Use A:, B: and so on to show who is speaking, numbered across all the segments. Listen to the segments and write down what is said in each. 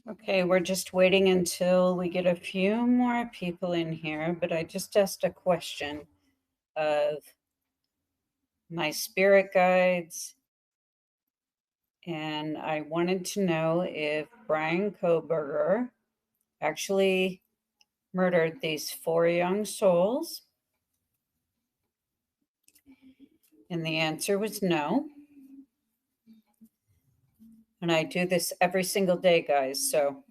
A: Okay, we're just waiting until we get a few more people in here, but I just asked a question of my spirit guides, and I wanted to know if Bryan Kohberger actually murdered these 4 young souls, and the answer was no. And I do this every single day, guys. So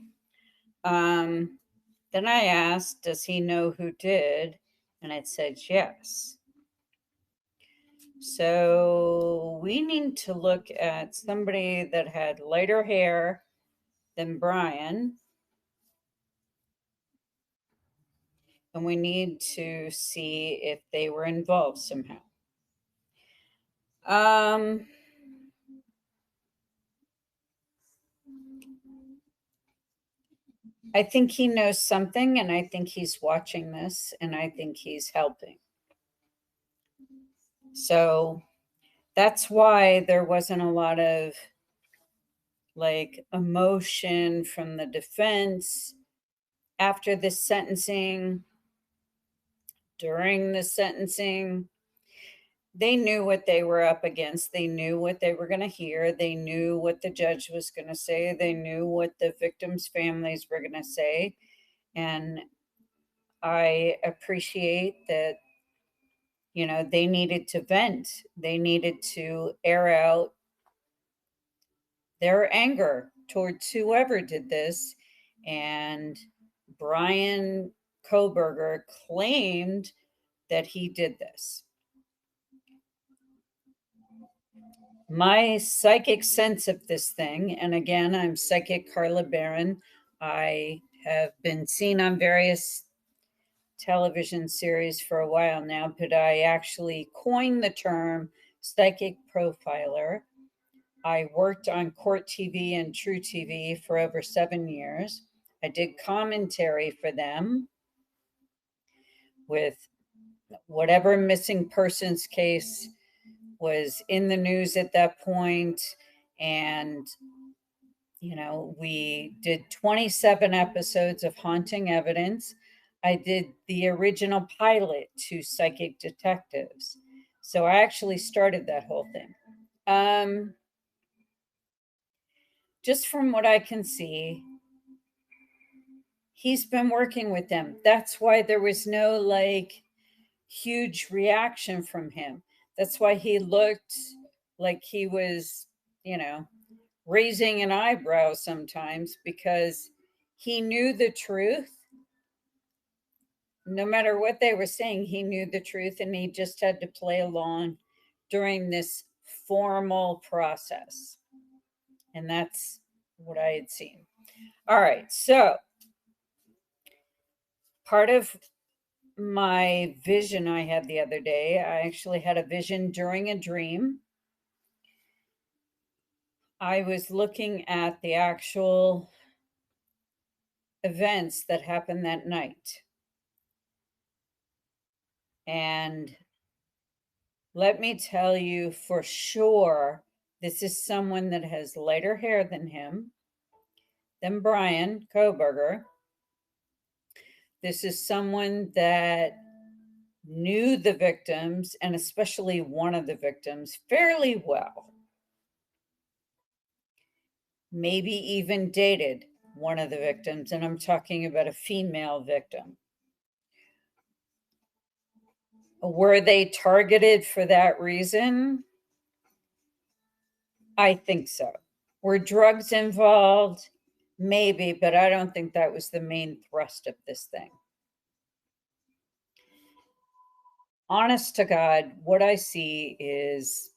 A: then I asked, does he know who did? And it said yes. So we need to look at somebody that had lighter hair than Bryan. And we need to see if they were involved somehow. I think he knows something, and I think he's watching this, and I think he's helping. So that's why there wasn't a lot of like emotion from the defense after the sentencing, during the sentencing. They knew what they were up against. They knew what they were going to hear. They knew what the judge was going to say. They knew what the victims' families were going to say. And I appreciate that, they needed to vent. They needed to air out their anger towards whoever did this. And Bryan Kohberger claimed that he did this. My psychic sense of this thing, and again, I'm psychic Carla Barron. I have been seen on various television series for a while now, but I actually coined the term psychic profiler. I worked on Court TV and True TV for over 7 years. I did commentary for them with whatever missing persons case was in the news at that point. And, we did 27 episodes of Haunting Evidence. I did the original pilot to Psychic Detectives. So I actually started that whole thing. Just from what I can see, he's been working with them. That's why there was no huge reaction from him. That's why he looked like he was, raising an eyebrow sometimes, because he knew the truth. No matter what they were saying, he knew the truth, and he just had to play along during this formal process. And that's what I had seen. All right, so part of my vision I had the other day, I actually had a vision during a dream. I was looking at the actual events that happened that night. And let me tell you for sure, this is someone that has lighter hair than him, than Bryan Kohberger. This is someone that knew the victims, and especially one of the victims, fairly well. Maybe even dated one of the victims, and I'm talking about a female victim. Were they targeted for that reason? I think so. Were drugs involved? Maybe, but I don't think that was the main thrust of this thing. Honest to God, what I see is,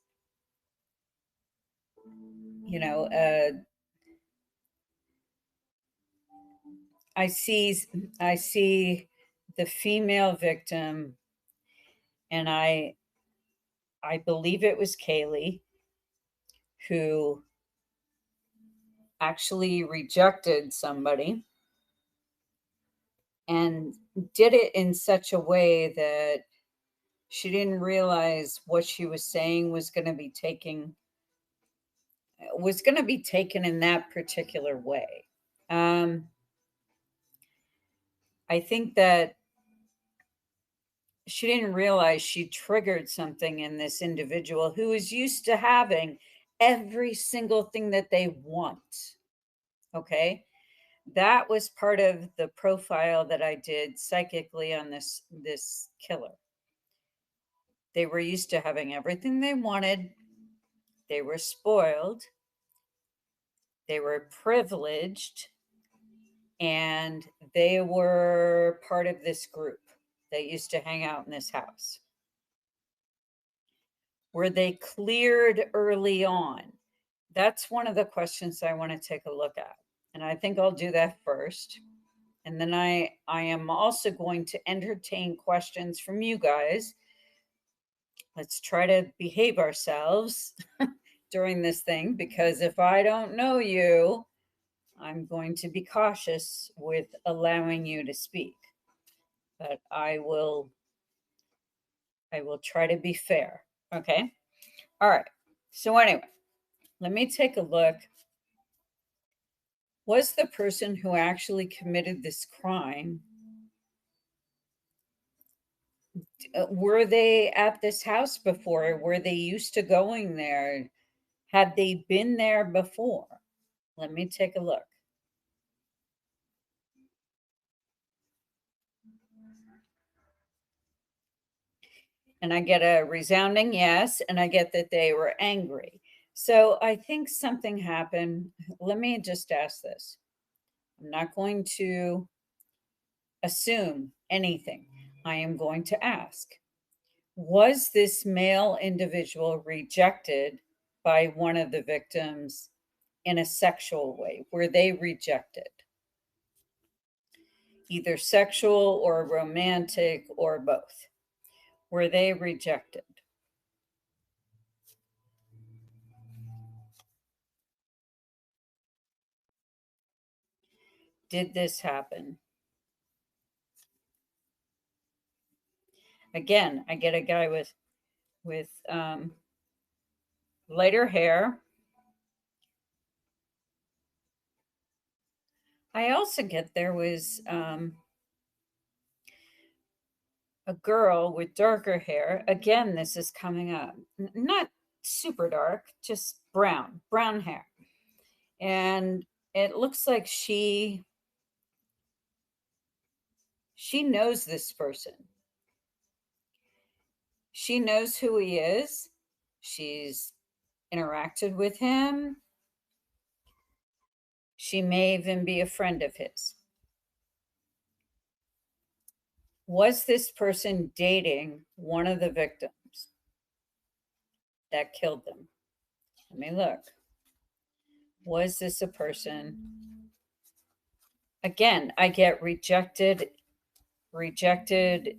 A: I see the female victim, and I believe it was Kaylee, who actually rejected somebody and did it in such a way that she didn't realize what she was saying was going to be was going to be taken in that particular way. I think that she didn't realize she triggered something in this individual who is used to having every single thing that they want. Okay. That was part of the profile that I did psychically on this killer. They were used to having everything they wanted. They were spoiled. They were privileged. And they were part of this group that used to hang out in this house. Were they cleared early on? That's one of the questions I want to take a look at. And I think I'll do that first. And then I am also going to entertain questions from you guys. Let's try to behave ourselves during this thing, because if I don't know you, I'm going to be cautious with allowing you to speak. But I will try to be fair. Okay? All right. So anyway, let me take a look. Was the person who actually committed this crime, were they at this house before? Were they used to going there? Had they been there before? Let me take a look. And I get a resounding yes, and I get that they were angry. So I think something happened. Let me just ask this. I'm not going to assume anything. I am going to ask, was this male individual rejected by one of the victims in a sexual way? Were they rejected? Either sexual or romantic or both? Were they rejected? Did this happen? Again, I get a guy with lighter hair. I also get there was a girl with darker hair. Again, this is coming up. Not super dark, just brown hair. And it looks like she knows this person. She knows who he is. She's interacted with him. She may even be a friend of his. Was this person dating one of the victims that killed them? Let me look. Was this a person? Again, I get rejected,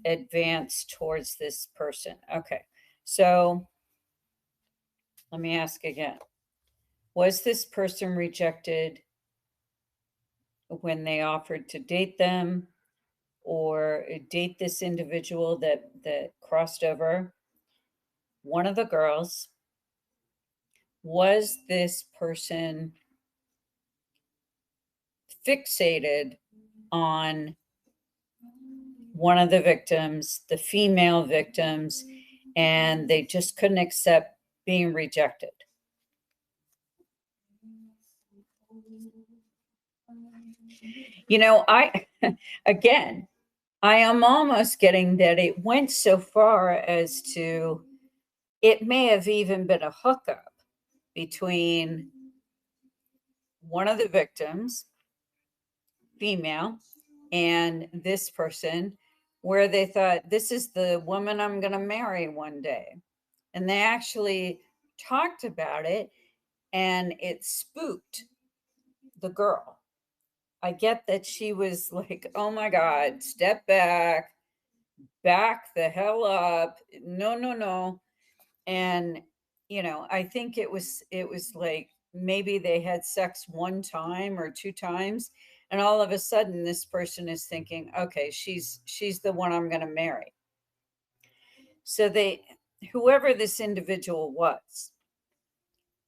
A: advance towards this person. Okay. So let me ask again. Was this person rejected when they offered to date them or date this individual that crossed over? One of the girls. Was this person fixated on one of the victims, the female victims, and they just couldn't accept being rejected? I again, I am almost getting that it went so far as to, it may have even been a hookup between one of the victims, female, and this person, where they thought, this is the woman I'm going to marry one day. And they actually talked about it, and it spooked the girl. I get that she was like, oh my God, step back the hell up. No, no, no. And, I think it was like maybe they had sex one time or two times. And all of a sudden this person is thinking, okay, she's the one I'm going to marry. So whoever this individual was,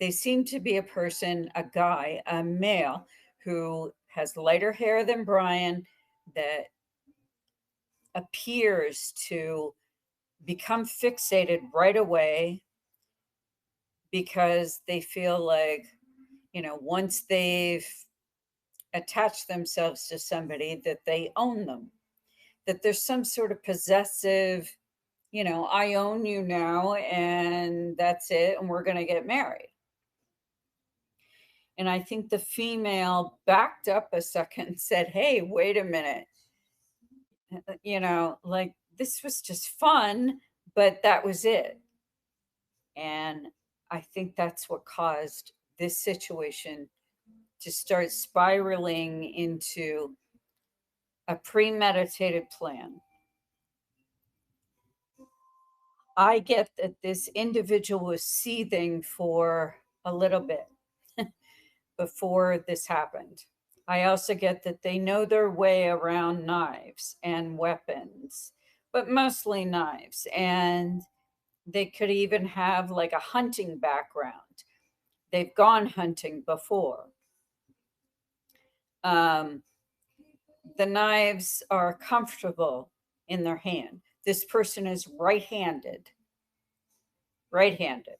A: They seem to be a person, a guy, a male who has lighter hair than Bryan, that appears to become fixated right away because they feel like, once they've attached themselves to somebody, that they own them, that there's some sort of possessive, I own you now and that's it, and we're going to get married. And I think the female backed up a second and said, hey, wait a minute. Like, this was just fun, but that was it. And I think that's what caused this situation to start spiraling into a premeditated plan. I get that this individual was seething for a little bit before this happened. I also get that they know their way around knives and weapons, but mostly knives. And they could even have like a hunting background. They've gone hunting before. The knives are comfortable in their hand. This person is right-handed. Right-handed.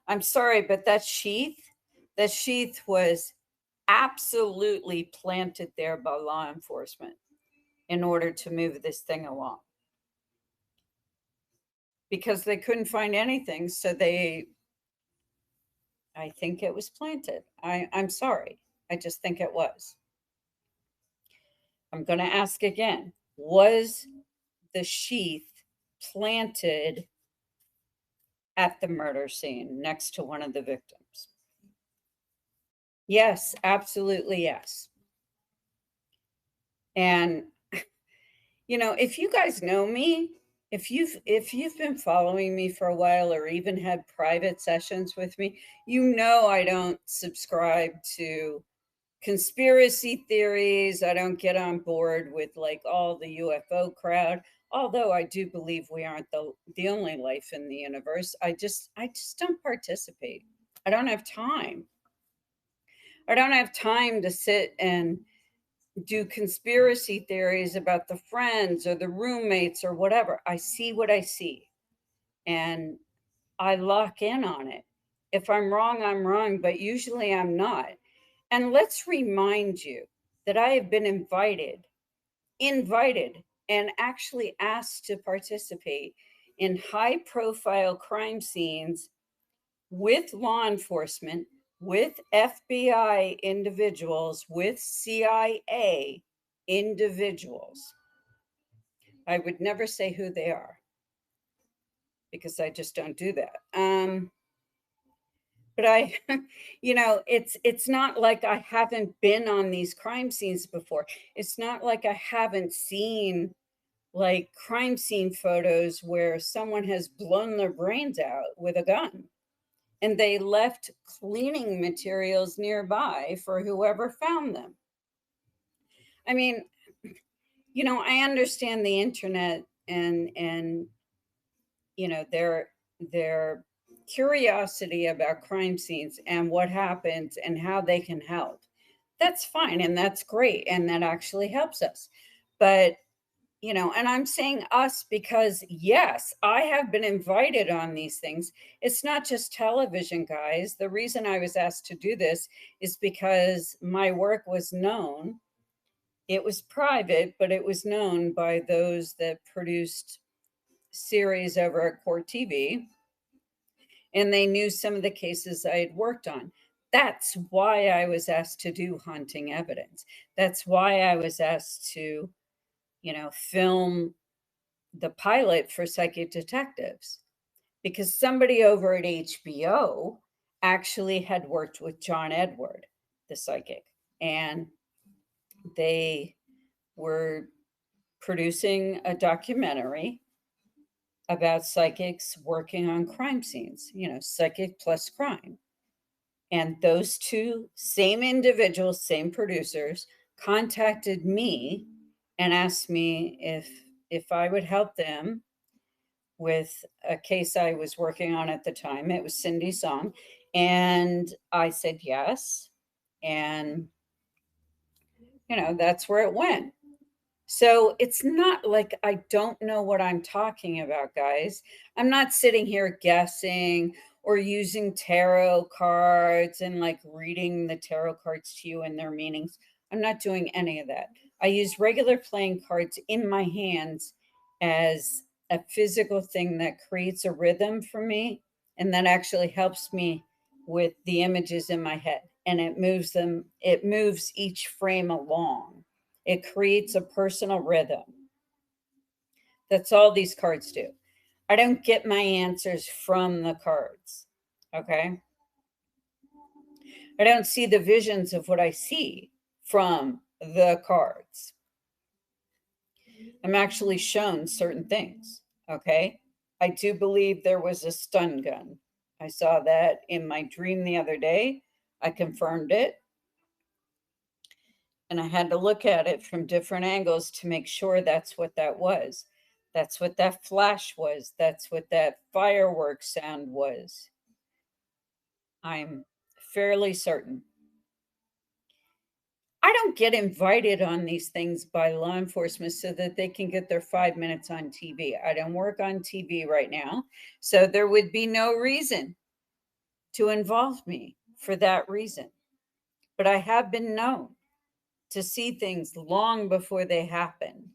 A: I'm sorry, but that sheath was absolutely planted there by law enforcement in order to move this thing along, because they couldn't find anything. So I think it was planted. I'm sorry. I just think it was. I'm going to ask again. Was the sheath planted at the murder scene next to one of the victims? Yes, absolutely yes. And if you guys know me, if you've been following me for a while or even had private sessions with me, I don't subscribe to conspiracy theories. I don't get on board with like all the UFO crowd, although I do believe we aren't the only life in the universe. I just don't participate. I don't have time. I don't have time to sit and do conspiracy theories about the friends or the roommates or whatever. I see what I see and I lock in on it. If I'm wrong, I'm wrong, but usually I'm not. And let's remind you that I have been invited, and actually asked to participate in high profile crime scenes with law enforcement, with FBI individuals, with CIA individuals. I would never say who they are because I just don't do that. But it's not like I haven't been on these crime scenes before. It's not like I haven't seen like crime scene photos where someone has blown their brains out with a gun and they left cleaning materials nearby for whoever found them. I mean, I understand the internet and their curiosity about crime scenes and what happens and how they can help. That's fine and that's great and that actually helps us. But and I'm saying us because, yes, I have been invited on these things. It's not just television, guys. The reason I was asked to do this is because my work was known. It was private, but it was known by those that produced series over at Court TV. And they knew some of the cases I had worked on. That's why I was asked to do hunting evidence. That's why I was asked to film the pilot for Psychic Detectives, because somebody over at HBO actually had worked with John Edward, the psychic, and they were producing a documentary about psychics working on crime scenes, psychic plus crime. And those two same individuals, same producers, contacted me and asked me if I would help them with a case I was working on at the time. It was Cindy's song. And I said yes. And, that's where it went. So it's not like I don't know what I'm talking about, guys. I'm not sitting here guessing or using tarot cards and like reading the tarot cards to you and their meanings. I'm not doing any of that. I use regular playing cards in my hands as a physical thing that creates a rhythm for me and that actually helps me with the images in my head. And it moves each frame along. It creates a personal rhythm. That's all these cards do. I don't get my answers from the cards. Okay. I don't see the visions of what I see from the cards. I'm actually shown certain things. Okay. I do believe there was a stun gun. I saw that in my dream the other day. I confirmed it. And I had to look at it from different angles to make sure that's what that was. That's what that flash was. That's what that fireworks sound was. I'm fairly certain. I don't get invited on these things by law enforcement so that they can get their 5 minutes on TV. I don't work on TV right now. So there would be no reason to involve me for that reason. But I have been known to see things long before they happen.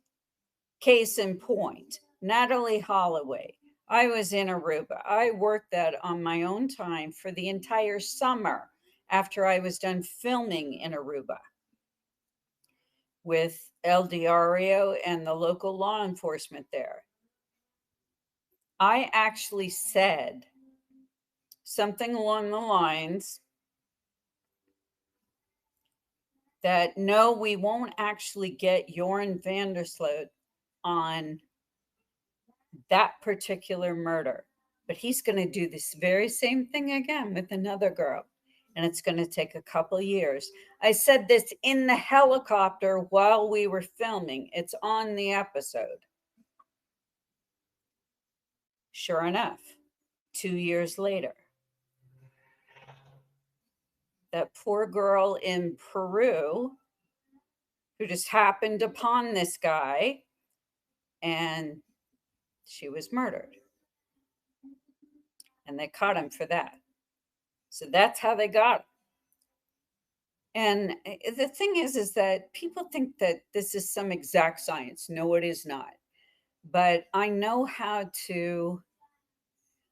A: Case in point, Natalie Holloway. I was in Aruba. I worked that on my own time for the entire summer after I was done filming in Aruba with El Diario and the local law enforcement there. I actually said something along the lines that no, we won't actually get Joran Vandersloot on that particular murder. But he's going to do this very same thing again with another girl. And it's going to take a couple years. I said this in the helicopter while we were filming. It's on the episode. Sure enough, 2 years later, that poor girl in Peru who just happened upon this guy and she was murdered. And they caught him for that. So that's how they got him. And the thing is that people think that this is some exact science. No, it is not. But I know how to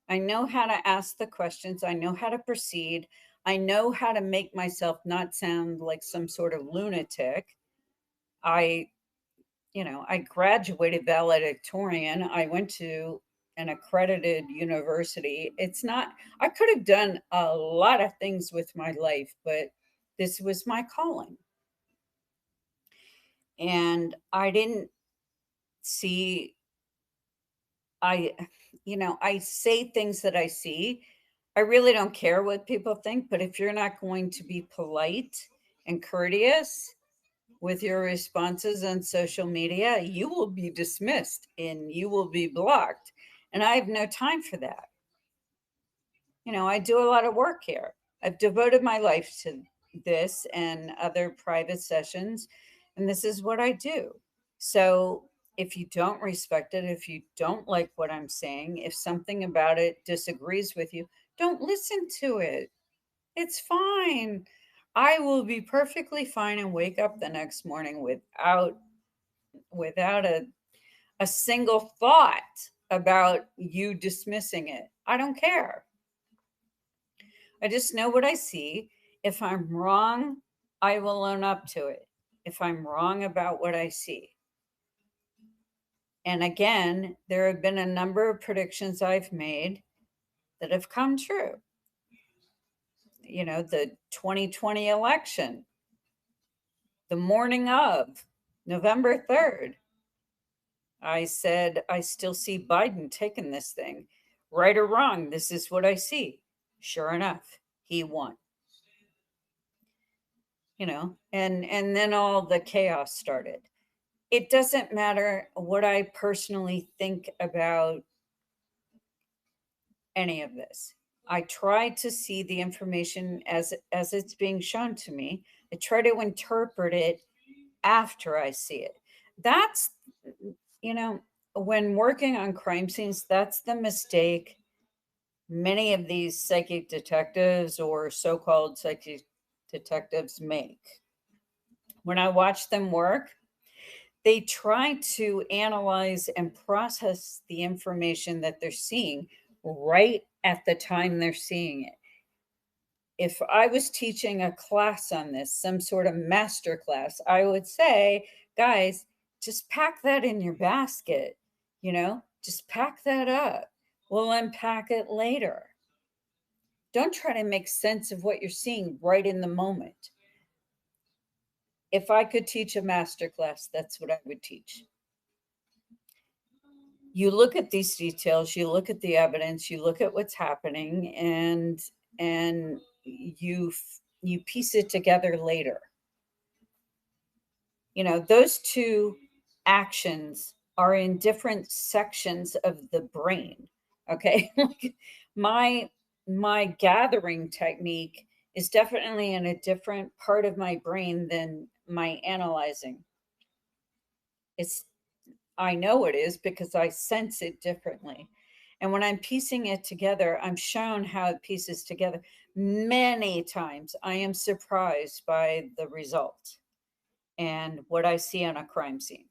A: ask the questions. I know how to proceed. I know how to make myself not sound like some sort of lunatic. I graduated valedictorian. I went to an accredited university. I could have done a lot of things with my life, but this was my calling. And I didn't see, I say things that I see. I really don't care what people think, but if you're not going to be polite and courteous with your responses on social media, you will be dismissed and you will be blocked. And I have no time for that. I do a lot of work here. I've devoted my life to this and other private sessions, and this is what I do. So if you don't respect it, if you don't like what I'm saying, if something about it disagrees with you, don't listen to it. It's fine. I will be perfectly fine and wake up the next morning without a single thought about you dismissing it. I don't care. I just know what I see. If I'm wrong, I will own up to it. If I'm wrong about what I see. And again, there have been a number of predictions I've made that have come true. The 2020 election, the morning of November 3rd, I said, I still see Biden taking this thing. Right or wrong, this is what I see. Sure enough, he won. And then all the chaos started. It doesn't matter what I personally think about any of this. I try to see the information as it's being shown to me. I try to interpret it after I see it. That's, you know, when working on crime scenes, that's the mistake many of these psychic detectives or so-called psychic detectives make. When I watch them work, they try to analyze and process the information that they're seeing right at the time they're seeing it. If I was teaching a class on this, some sort of master class, I would say, guys, just pack that in your basket, just pack that up. We'll unpack it later. Don't try to make sense of what you're seeing right in the moment. If I could teach a master class, that's what I would teach. You look at these details, you look at the evidence, you look at what's happening, and you piece it together later. Those two actions are in different sections of the brain. Okay. my gathering technique is definitely in a different part of my brain than my analyzing. I know it is because I sense it differently. And when I'm piecing it together, I'm shown how it pieces together. Many times I am surprised by the result and what I see on a crime scene.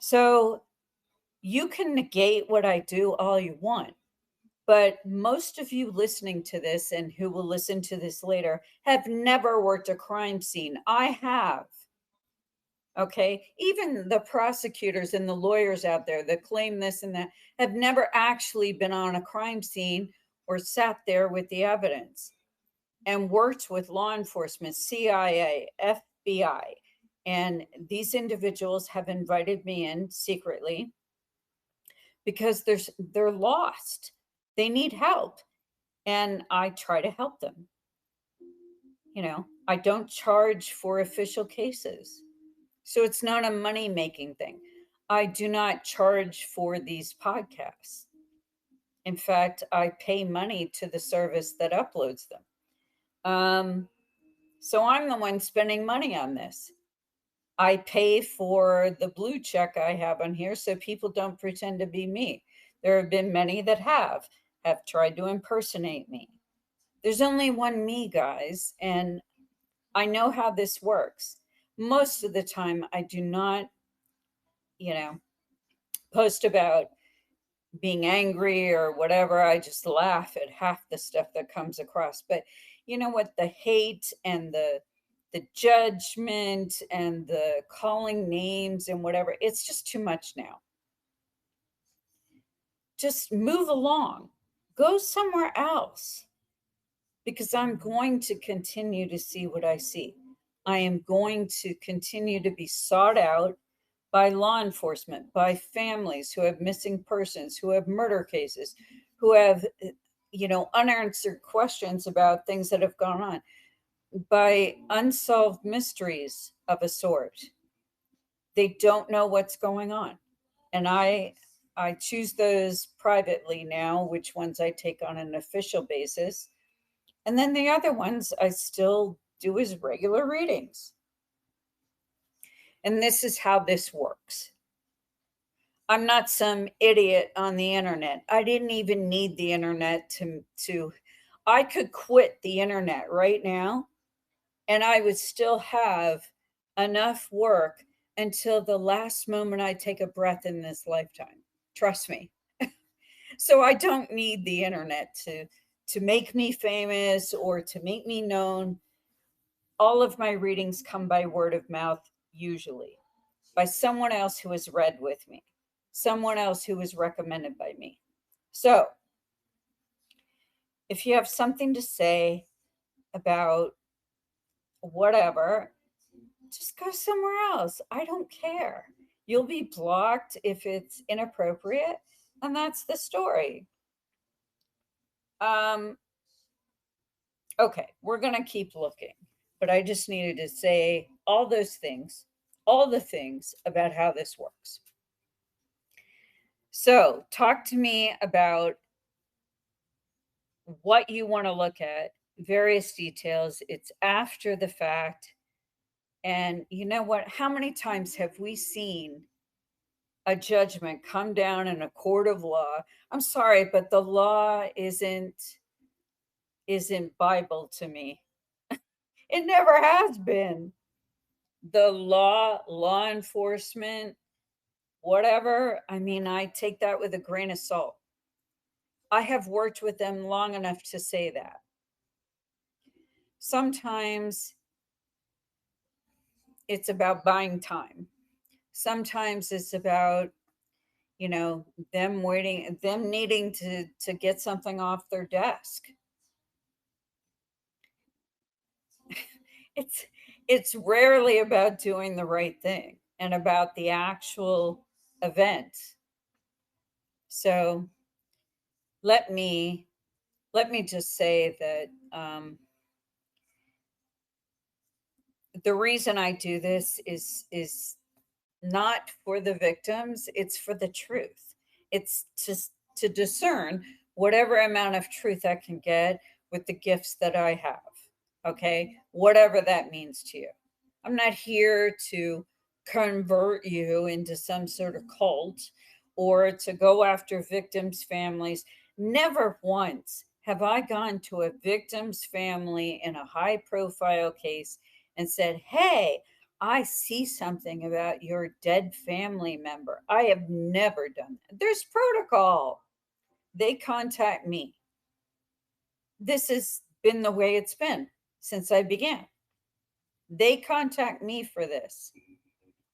A: So you can negate what I do all you want, but most of you listening to this and who will listen to this later have never worked a crime scene. I have. Okay. Even the prosecutors and the lawyers out there that claim this and that have never actually been on a crime scene or sat there with the evidence and worked with law enforcement, CIA, FBI. And these individuals have invited me in secretly because they're lost. They need help. And I try to help them. I don't charge for official cases. So it's not a money-making thing. I do not charge for these podcasts. In fact, I pay money to the service that uploads them. So I'm the one spending money on this. I pay for the blue check I have on here so people don't pretend to be me. There have been many that have tried to impersonate me. There's only one me, guys, and I know how this works. Most of the time, I do not, post about being angry or whatever. I just laugh at half the stuff that comes across. But you know what? The hate and the judgment and the calling names and whatever, it's just too much now. Just move along. Go somewhere else. Because I'm going to continue to see what I see. I am going to continue to be sought out by law enforcement, by families who have missing persons, who have murder cases, who have, unanswered questions about things that have gone on, by unsolved mysteries of a sort. They don't know what's going on. And I choose those privately now, which ones I take on an official basis. And then the other ones I still do as regular readings. And this is how this works. I'm not some idiot on the internet. I didn't even need the internet to I could quit the internet right now and I would still have enough work until the last moment I take a breath in this lifetime. Trust me. So I don't need the internet to make me famous or to make me known. All of my readings come by word of mouth, usually by someone else who has read with me, someone else who was recommended by me. So if you have something to say about whatever, just go somewhere else. I don't care. You'll be blocked if it's inappropriate, and that's the story. Okay, we're going to keep looking, but I just needed to say all the things about how this works. So talk to me about what you want to look at, various details. It's after the fact. And you know what? How many times have we seen a judgment come down in a court of law? I'm sorry, but the law isn't Bible to me. It never has been. The law enforcement, whatever, I mean, I take that with a grain of salt. I have worked with them long enough to say that. Sometimes it's about buying time. Sometimes it's about, them waiting, them needing to get something off their desk. It's it's rarely about doing the right thing and about the actual event. So let me let me just say that the reason I do this is not for the victims, it's for the truth. It's to discern whatever amount of truth I can get with the gifts that I have. Okay? Whatever that means to you. I'm not here to convert you into some sort of cult or to go after victims' families. Never once have I gone to a victim's family in a high profile case and said, "Hey, I see something about your dead family member." I have never done that. There's protocol. They contact me. This has been the way it's been since I began. They contact me for this.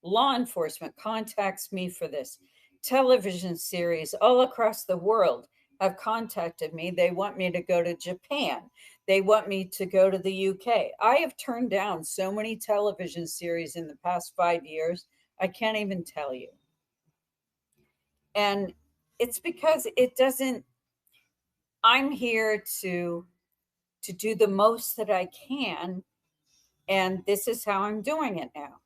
A: Law enforcement contacts me for this. Television series all across the world have contacted me. They want me to go to Japan. They want me to go to the UK. I have turned down so many television series in the past 5 years, I can't even tell you. And it's because it doesn't, I'm here to do the most that I can, and this is how I'm doing it now.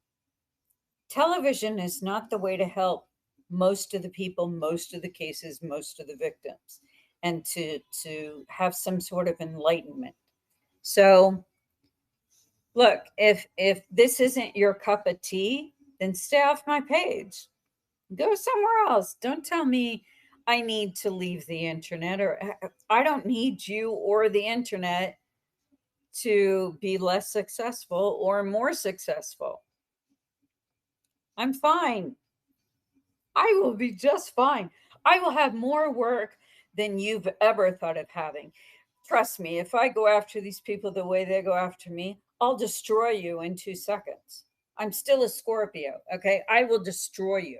A: Television is not the way to help most of the people, most of the cases, most of the victims, and to have some sort of enlightenment. So look, if this isn't your cup of tea, then stay off my page. Go somewhere else. Don't tell me I need to leave the internet, or I don't need you or the internet to be less successful or more successful. I'm fine. I will be just fine. I will have more work than you've ever thought of having. Trust me, if I go after these people the way they go after me, I'll destroy you in 2 seconds. I'm still a Scorpio, okay? I will destroy you.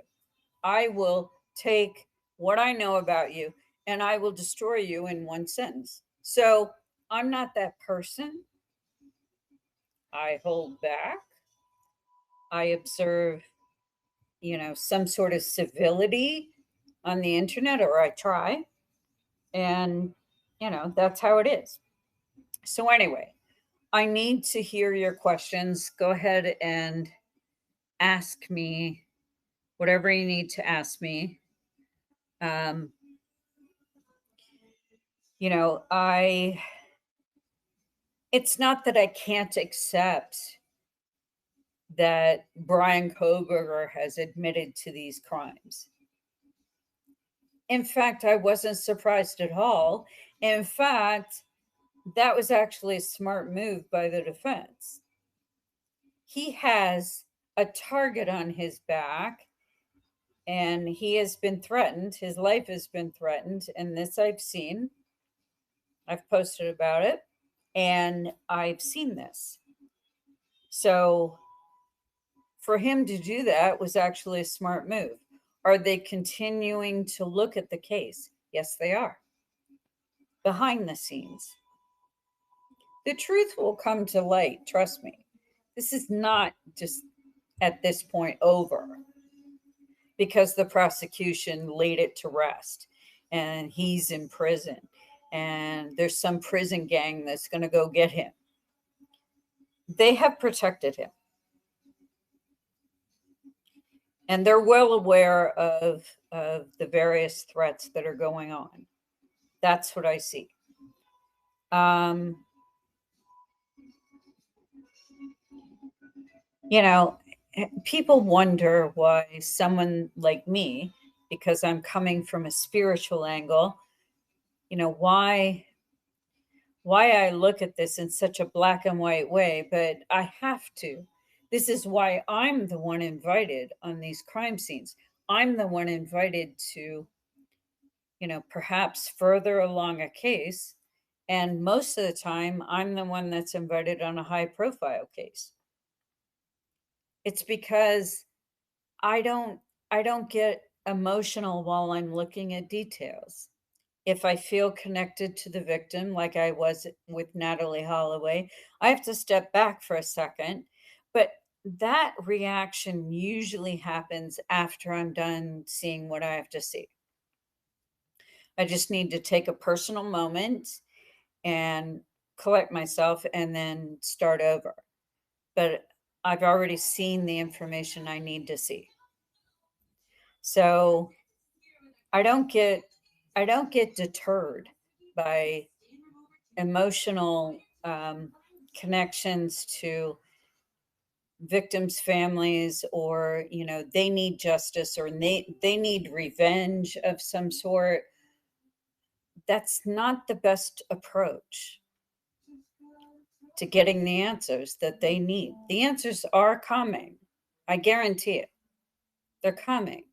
A: I will take what I know about you and I will destroy you in one sentence. So I'm not that person. I hold back. I observe, some sort of civility on the internet, or I try. And, that's how it is. So, anyway, I need to hear your questions. Go ahead and ask me whatever you need to ask me. Um, I, it's not that I can't accept that Bryan Kohberger has admitted to these crimes. In fact, I wasn't surprised at all. In fact, that was actually a smart move by the defense. He has a target on his back and he has been threatened. His life has been threatened. And this I've seen. I've posted about it and I've seen this. So for him to do that was actually a smart move. Are they continuing to look at the case? Yes, they are. Behind the scenes. The truth will come to light, trust me. This is not just at this point over because the prosecution laid it to rest and he's in prison and there's some prison gang that's going to go get him. They have protected him. And they're well aware of the various threats that are going on. That's what I see. Um, you know, people wonder why someone like me, because I'm coming from a spiritual angle, why I look at this in such a black and white way, but I have to. This is why I'm the one invited on these crime scenes. I'm the one invited to, perhaps further along a case. And most of the time, I'm the one that's invited on a high profile case. It's because I don't I don't get emotional while I'm looking at details. If I feel connected to the victim, like I was with Natalie Holloway, I have to step back for a second. But that reaction usually happens after I'm done seeing what I have to see. I just need to take a personal moment and collect myself and then start over. But I've already seen the information I need to see. So I don't get I don't get deterred by emotional connections to victims' families, or they need justice, or they need revenge of some sort. That's not the best approach to getting the answers that they need. The answers are coming. I guarantee it. They're coming.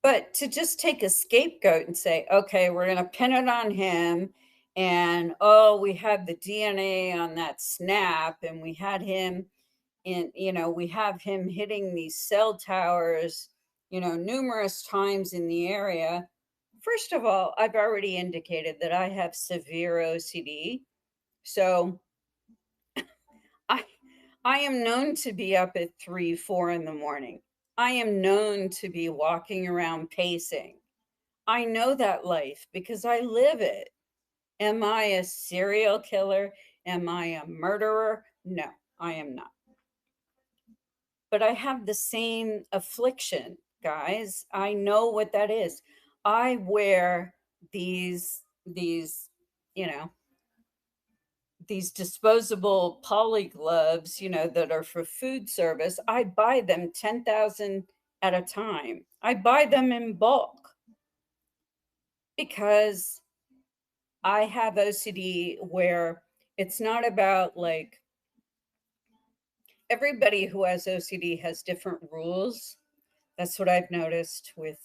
A: But to just take a scapegoat and say, okay, we're going to pin it on him. And oh, we had the DNA on that snap, and we had him we have him hitting these cell towers, numerous times in the area. First of all, I've already indicated that I have severe OCD. So I I am known to be up at 3, 4 in the morning. I am known to be walking around pacing. I know that life because I live it. Am I a serial killer? Am I a murderer? No, I am not. But I have the same affliction, guys. I know what that is. I wear these, you know, these disposable poly gloves, that are for food service. I buy them 10,000 at a time. I buy them in bulk because I have OCD where it's not about like everybody who has OCD has different rules. That's what I've noticed with,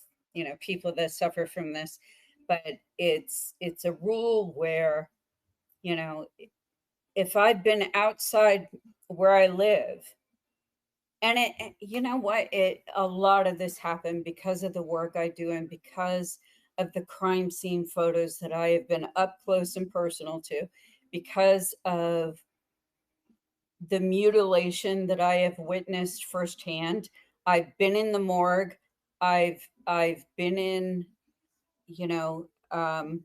A: people that suffer from this. But it's a rule where, you know, if I've been outside where I live, and you know what, a lot of this happened because of the work I do and because of the crime scene photos that I have been up close and personal to, because of the mutilation that I have witnessed firsthand. I've been in the morgue. I've been in, you know, um,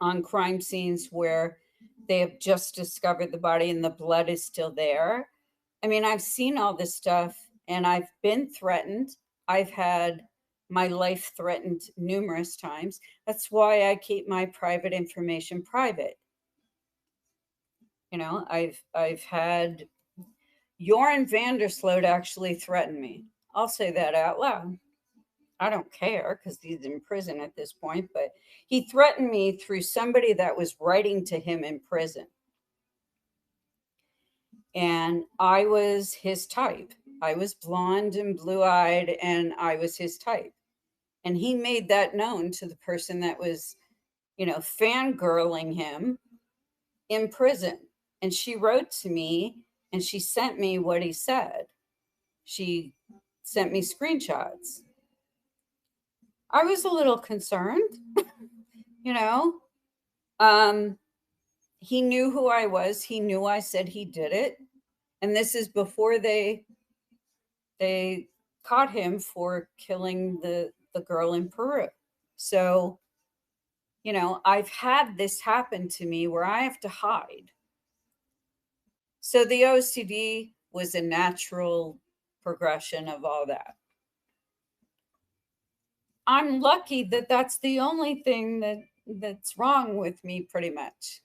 A: on crime scenes where they have just discovered the body and the blood is still there. I mean, I've seen all this stuff and I've been threatened. I've had my life threatened numerous times. That's why I keep my private information private. I've had Joran Vandersloot actually threatened me. I'll say that out loud. I don't care because he's in prison at this point, but he threatened me through somebody that was writing to him in prison. And I was his type. I was blonde and blue eyed, and I was his type. And he made that known to the person that was, fangirling him in prison. And she wrote to me and she sent me what he said. She sent me screenshots. I was a little concerned, you know. Um, he knew who I was. He knew I said he did it. And this is before they caught him for killing the girl in Peru. So, I've had this happen to me where I have to hide. So the OCD was a natural progression of all that. I'm lucky that that's the only thing that's wrong with me pretty much.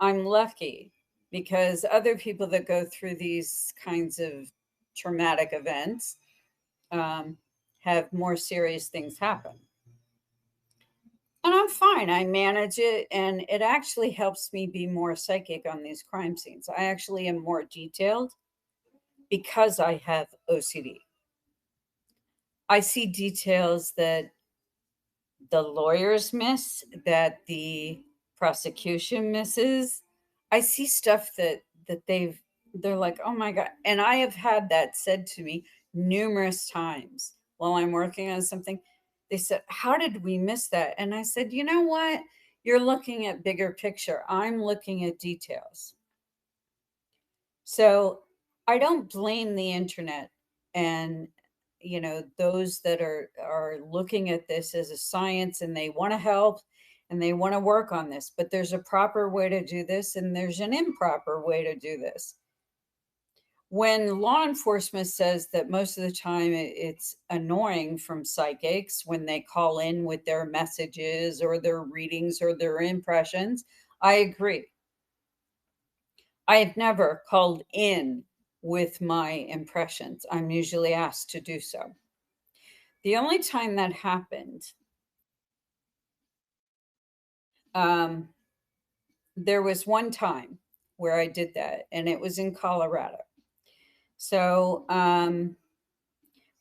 A: I'm lucky because other people that go through these kinds of traumatic events um, have more serious things happen. And I'm fine. I manage it, and it actually helps me be more psychic on these crime scenes. I actually am more detailed because I have OCD. I see details that the lawyers miss, that the prosecution misses. I see stuff that they're like, "Oh my god." And I have had that said to me numerous times while I'm working on something. They said, "How did we miss that?" And I said, "You know what? You're looking at bigger picture. I'm looking at details." So I don't blame the internet and those that are looking at this as a science and they want to help and they want to work on this, but there's a proper way to do this and there's an improper way to do this. When law enforcement says that most of the time it's annoying from psychics when they call in with their messages or their readings or their impressions, I agree. I have never called in with my impressions. I'm usually asked to do so. The only time that happened, um, there was one time where I did that, and it was in Colorado. So,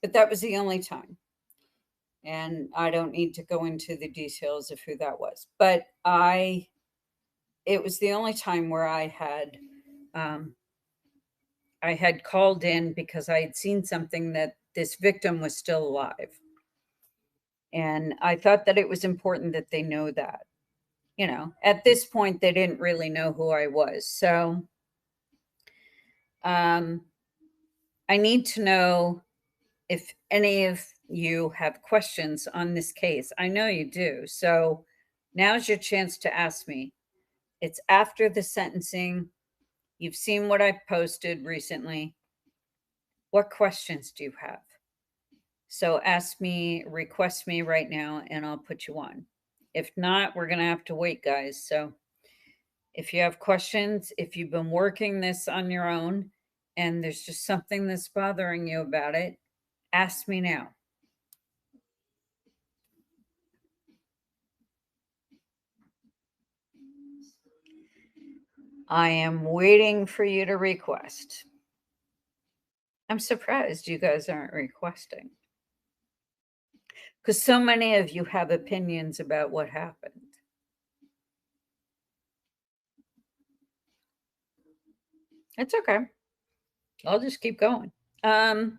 A: but that was the only time. And I don't need to go into the details of who that was. But it was the only time where um, I had called in because I had seen something that this victim was still alive. And I thought that it was important that they know that. At this point, they didn't really know who I was. So um, I need to know if any of you have questions on this case. I know you do. So now's your chance to ask me. It's after the sentencing. You've seen what I've posted recently. What questions do you have? So ask me, request me right now, and I'll put you on. If not, we're going to have to wait, guys. So if you have questions, if you've been working this on your own and there's just something that's bothering you about it, ask me now. I am waiting for you to request. I'm surprised you guys aren't requesting because so many of you have opinions about what happened. It's okay. I'll just keep going. Um,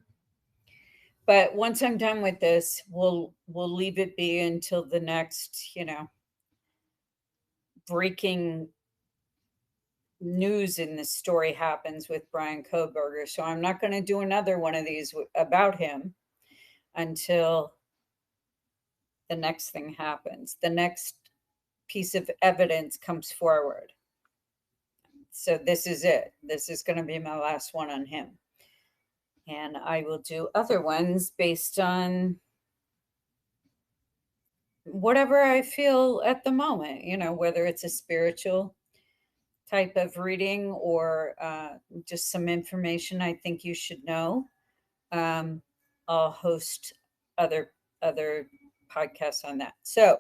A: but once I'm done with this, we'll leave it be until the next, breaking news in this story happens with Bryan Kohberger. So I'm not going to do another one of these about him until the next thing happens. The next piece of evidence comes forward. So this is it. This is going to be my last one on him. And I will do other ones based on whatever I feel at the moment, whether it's a spiritual type of reading or just some information I think you should know. um, I'll host other podcasts on that. So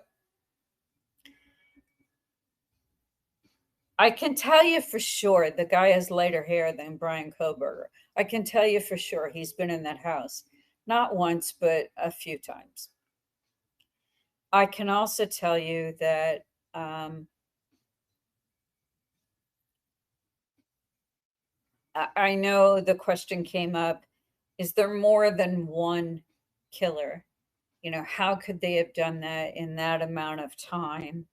A: I can tell you for sure the guy has lighter hair than Bryan Kohberger. I can tell you for sure he's been in that house not once but a few times. I can also tell you that I know the question came up: is there more than one killer? How could they have done that in that amount of time?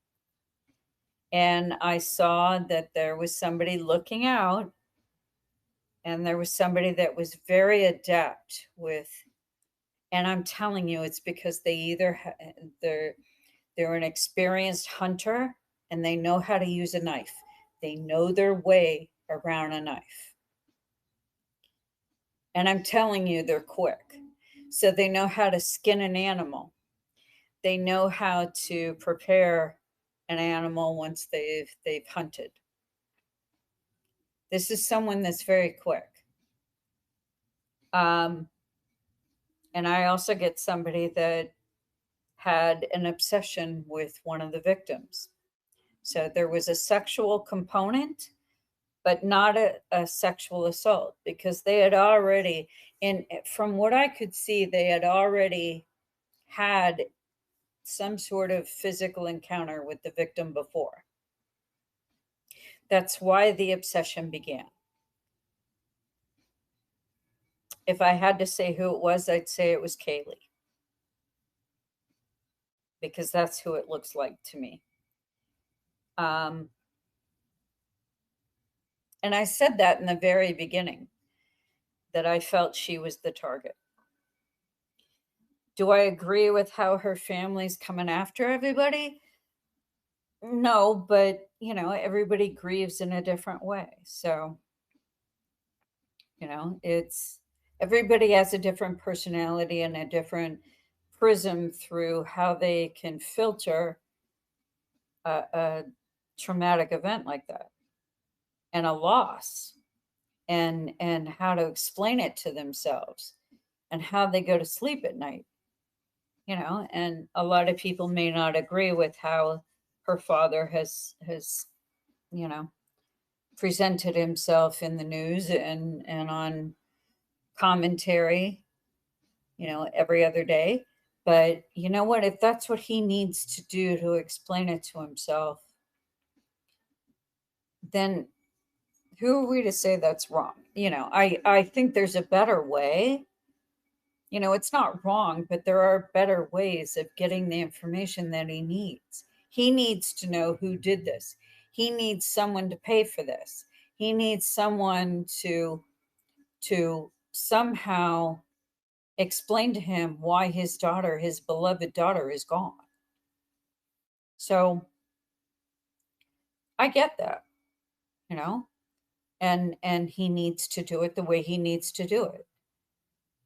A: And I saw that there was somebody looking out, and there was somebody that was very adept with, and I'm telling you, it's because they either they're an experienced hunter and they know how to use a knife. They know their way around a knife. And I'm telling you, they're quick. So they know how to skin an animal. They know how to prepare an animal once they've hunted. This is someone that's very quick. And I also get somebody that had an obsession with one of the victims. So there was a sexual component, but not a sexual assault, because they had already, from what I could see, they had already had some sort of physical encounter with the victim before. That's why the obsession began. If I had to say who it was, I'd say it was Kaylee, because that's who it looks like to me. And I said that in the very beginning, that I felt she was the target. Do I agree with how her family's coming after everybody? No, but everybody grieves in a different way. So, it's everybody has a different personality and a different prism through how they can filter a traumatic event like that, and a loss, and how to explain it to themselves, and how they go to sleep at night. And a lot of people may not agree with how her father has you know presented himself in the news and on commentary, every other day. But you know what? If that's what he needs to do to explain it to himself, then who are we to say that's wrong? I think there's a better way. It's not wrong, but there are better ways of getting the information that he needs. He needs to know who did this. He needs someone to pay for this. He needs someone to somehow explain to him why his daughter, his beloved daughter, is gone. So I get that, you know, and he needs to do it the way he needs to do it.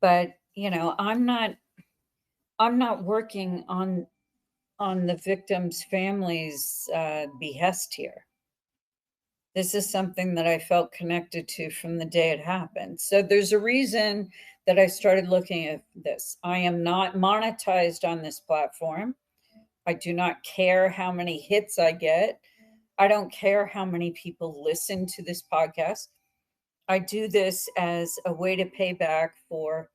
A: But I'm not working on the victim's family's behest here. This is something that I felt connected to from the day it happened. So there's a reason that I started looking at this. I am not monetized on this platform. I do not care how many hits I get. I don't care how many people listen to this podcast. I do this as a way to pay back for,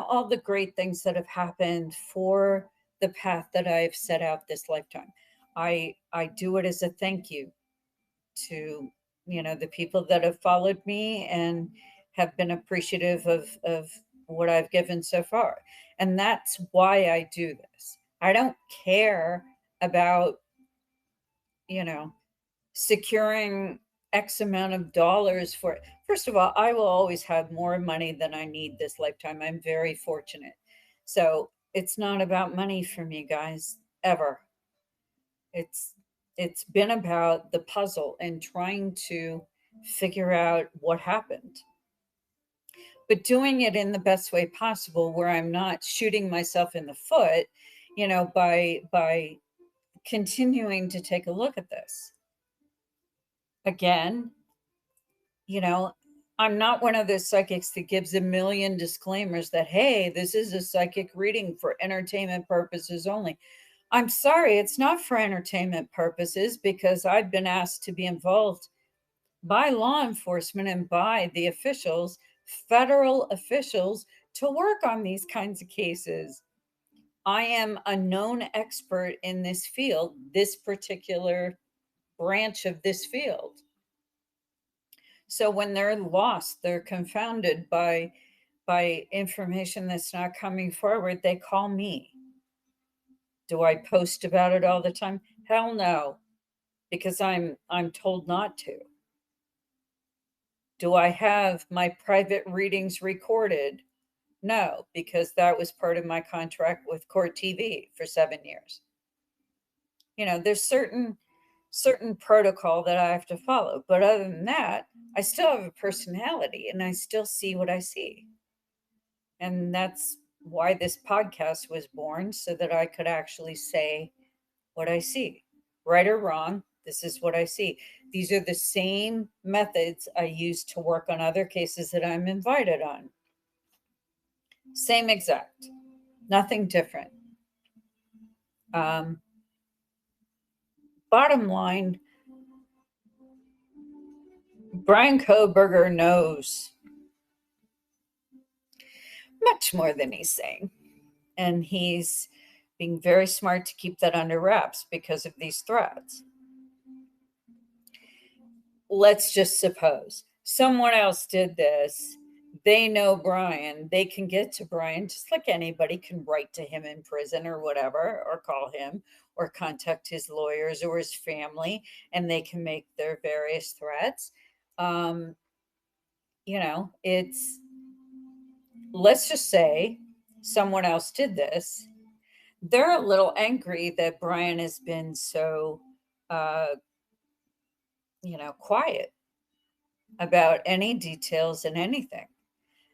A: all the great things that have happened for the path that I've set out this lifetime. I do it as a thank you to, the people that have followed me and have been appreciative of what I've given so far. And that's why I do this. I don't care about, you know, securing X amount of dollars for it. First of all, I will always have more money than I need this lifetime. I'm very fortunate. So it's not about money for me, guys, ever. It's it's been about the puzzle and trying to figure out what happened. But doing it in the best way possible where I'm not shooting myself in the foot, by continuing to take a look at this. Again, you know, I'm not one of those psychics that gives a million disclaimers that, hey, this is a psychic reading for entertainment purposes only. I'm sorry, it's not for entertainment purposes, because I've been asked to be involved by law enforcement and by the officials, federal officials, to work on these kinds of cases. I am a known expert in this field, this particular branch of this field. So when they're lost, they're confounded by information that's not coming forward, they call me. Do I post about it all the time? Hell no, because I'm told not to. Do I have my private readings recorded? No, because that was part of my contract with Court TV for 7 years. There's certain protocol that I have to follow, but other than that, I still have a personality and I still see what I see. And that's why this podcast was born, so that I could actually say what I see. Right or wrong, this is what I see. These are the same methods I use to work on other cases that I'm invited on. Same exact, nothing different. Bottom line, Bryan Kohberger knows much more than he's saying. And he's being very smart to keep that under wraps because of these threats. Let's just suppose someone else did this. They know Bryan. They can get to Bryan just like anybody can write to him in prison or whatever, or call him or contact his lawyers or his family, and they can make their various threats. It's, let's just say someone else did this. They're a little angry that Bryan has been so, quiet about any details and anything.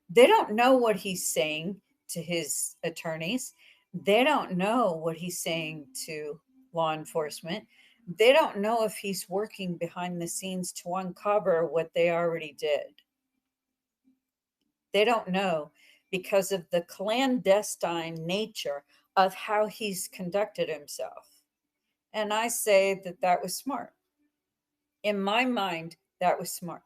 A: They don't know what he's saying to his attorneys. They don't know what he's saying to law enforcement. They don't know if he's working behind the scenes to uncover what they already did. They don't know because of the clandestine nature of how he's conducted himself. And I say that that was smart. In my mind, that was smart.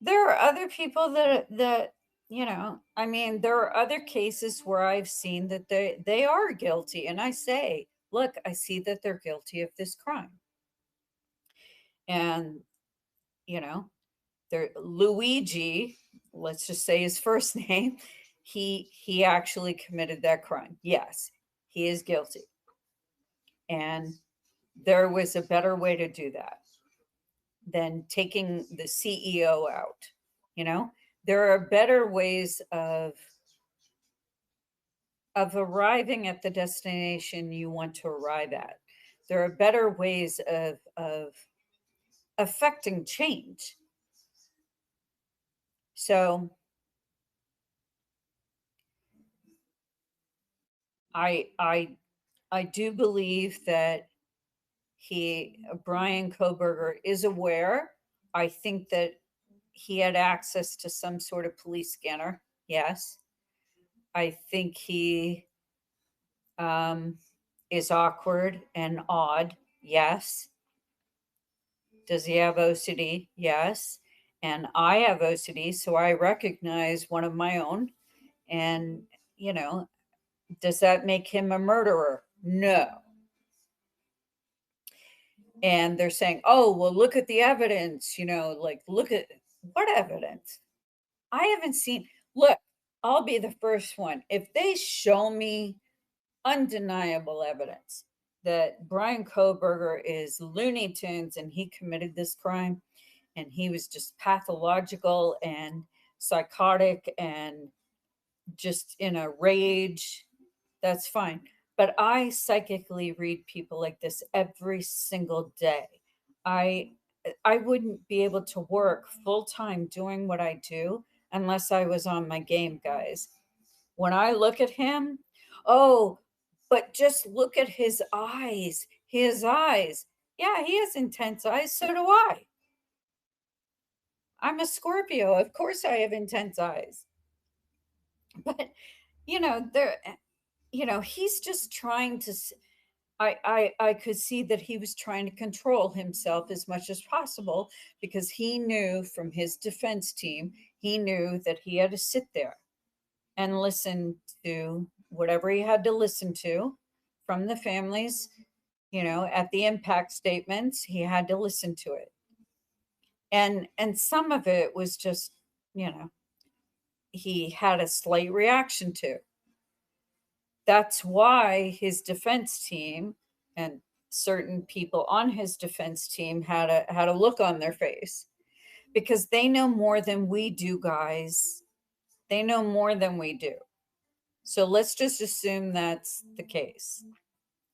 A: There are other people that there are other cases where I've seen that they are guilty, and I say, look, I see that they're guilty of this crime. And they're Luigi, let's just say his first name, he actually committed that crime. Yes, he is guilty. And there was a better way to do that than taking the CEO out. There are better ways of arriving at the destination you want to arrive at. There are better ways of affecting change. So I do believe that Bryan Kohberger is aware. I think that he had access to some sort of police scanner. Yes. I think he is awkward and odd. Yes. Does he have OCD? Yes. And I have OCD, so I recognize one of my own. And, does that make him a murderer? No. And they're saying, oh, well, look at the evidence, look at what evidence? I haven't seen, look, I'll be the first one. If they show me undeniable evidence that Bryan Kohberger is Looney Tunes and he committed this crime and he was just pathological and psychotic and just in a rage, that's fine. But I psychically read people like this every single day. I I wouldn't be able to work full time doing what I do unless I was on my game, guys. When I look at him, oh, but just look at his eyes. His eyes. Yeah, he has intense eyes. So do I. I'm a Scorpio. Of course I have intense eyes. But there he's just trying to I could see that he was trying to control himself as much as possible because he knew from his defense team, he knew that he had to sit there and listen to whatever he had to listen to from the families, at the impact statements, he had to listen to it. And some of it was just, he had a slight reaction to. That's why his defense team and certain people on his defense team had a look on their face because they know more than we do, guys. They know more than we do. So let's just assume that's the case.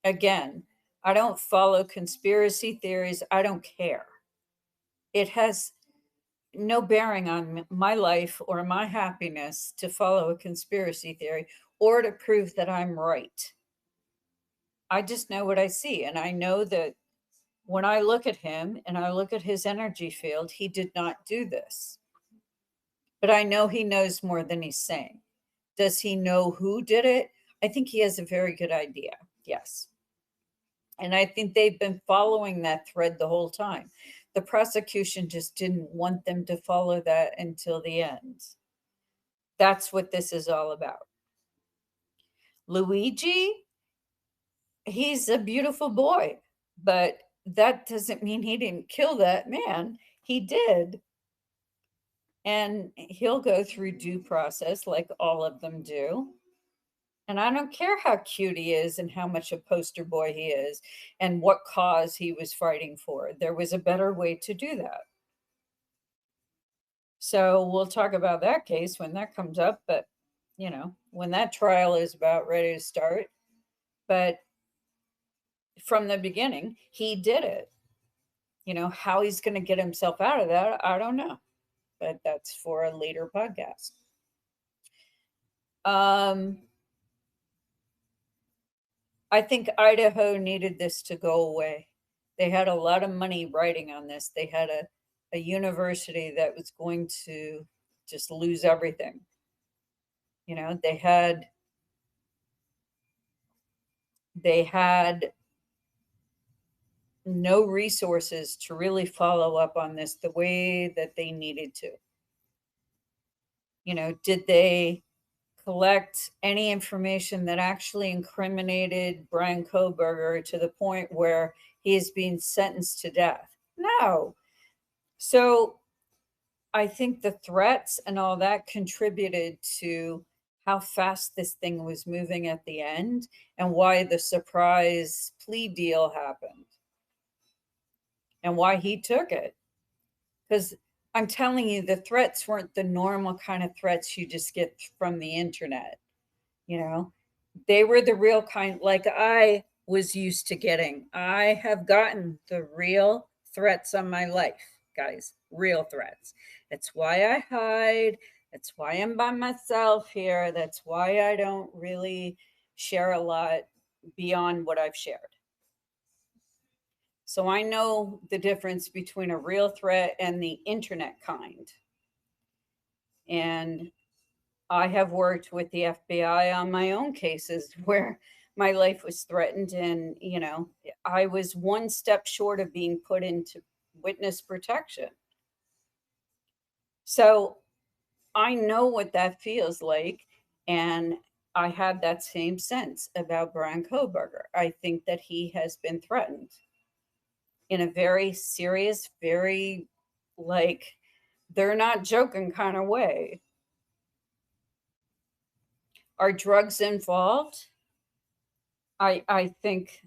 A: Again, I don't follow conspiracy theories. I don't care. It has no bearing on my life or my happiness to follow a conspiracy theory or to prove that I'm right. I just know what I see. And I know that When I look at him and I look at his energy field, he did not do this. But I know he knows more than he's saying. Does he know who did it? I think he has a very good idea. Yes. And I think they've been following that thread the whole time. The prosecution just didn't want them to follow that until the end. That's what this is all about. Luigi, he's a beautiful boy, but that doesn't mean he didn't kill that man. He did. And he'll go through due process like all of them do. And I don't care how cute he is and how much a poster boy he is and what cause he was fighting for. There was a better way to do that. So we'll talk about that case when that comes up, but when that trial is about ready to start. But from the beginning, he did it. How he's going to get himself out of that, I don't know. But that's for a later podcast. I think Idaho needed this to go away. They had a lot of money riding on this. They had a university that was going to just lose everything. They had no resources to really follow up on this the way that they needed to. Did they collect any information that actually incriminated Bryan Kohberger to the point where he is being sentenced to death? No. So I think the threats and all that contributed to how fast this thing was moving at the end and why the surprise plea deal happened and why he took it. Because I'm telling you, the threats weren't the normal kind of threats you just get from the internet. They were the real kind, like I was used to getting. I have gotten the real threats on my life, guys, real threats. That's why I hide. That's why I'm by myself here. That's why I don't really share a lot beyond what I've shared. So I know the difference between a real threat and the internet kind. And I have worked with the FBI on my own cases where my life was threatened. And, I was one step short of being put into witness protection. So I know what that feels like. And I had that same sense about Bryan Kohberger. I think that he has been threatened in a very serious, very they're not joking kind of way. Are drugs involved? I think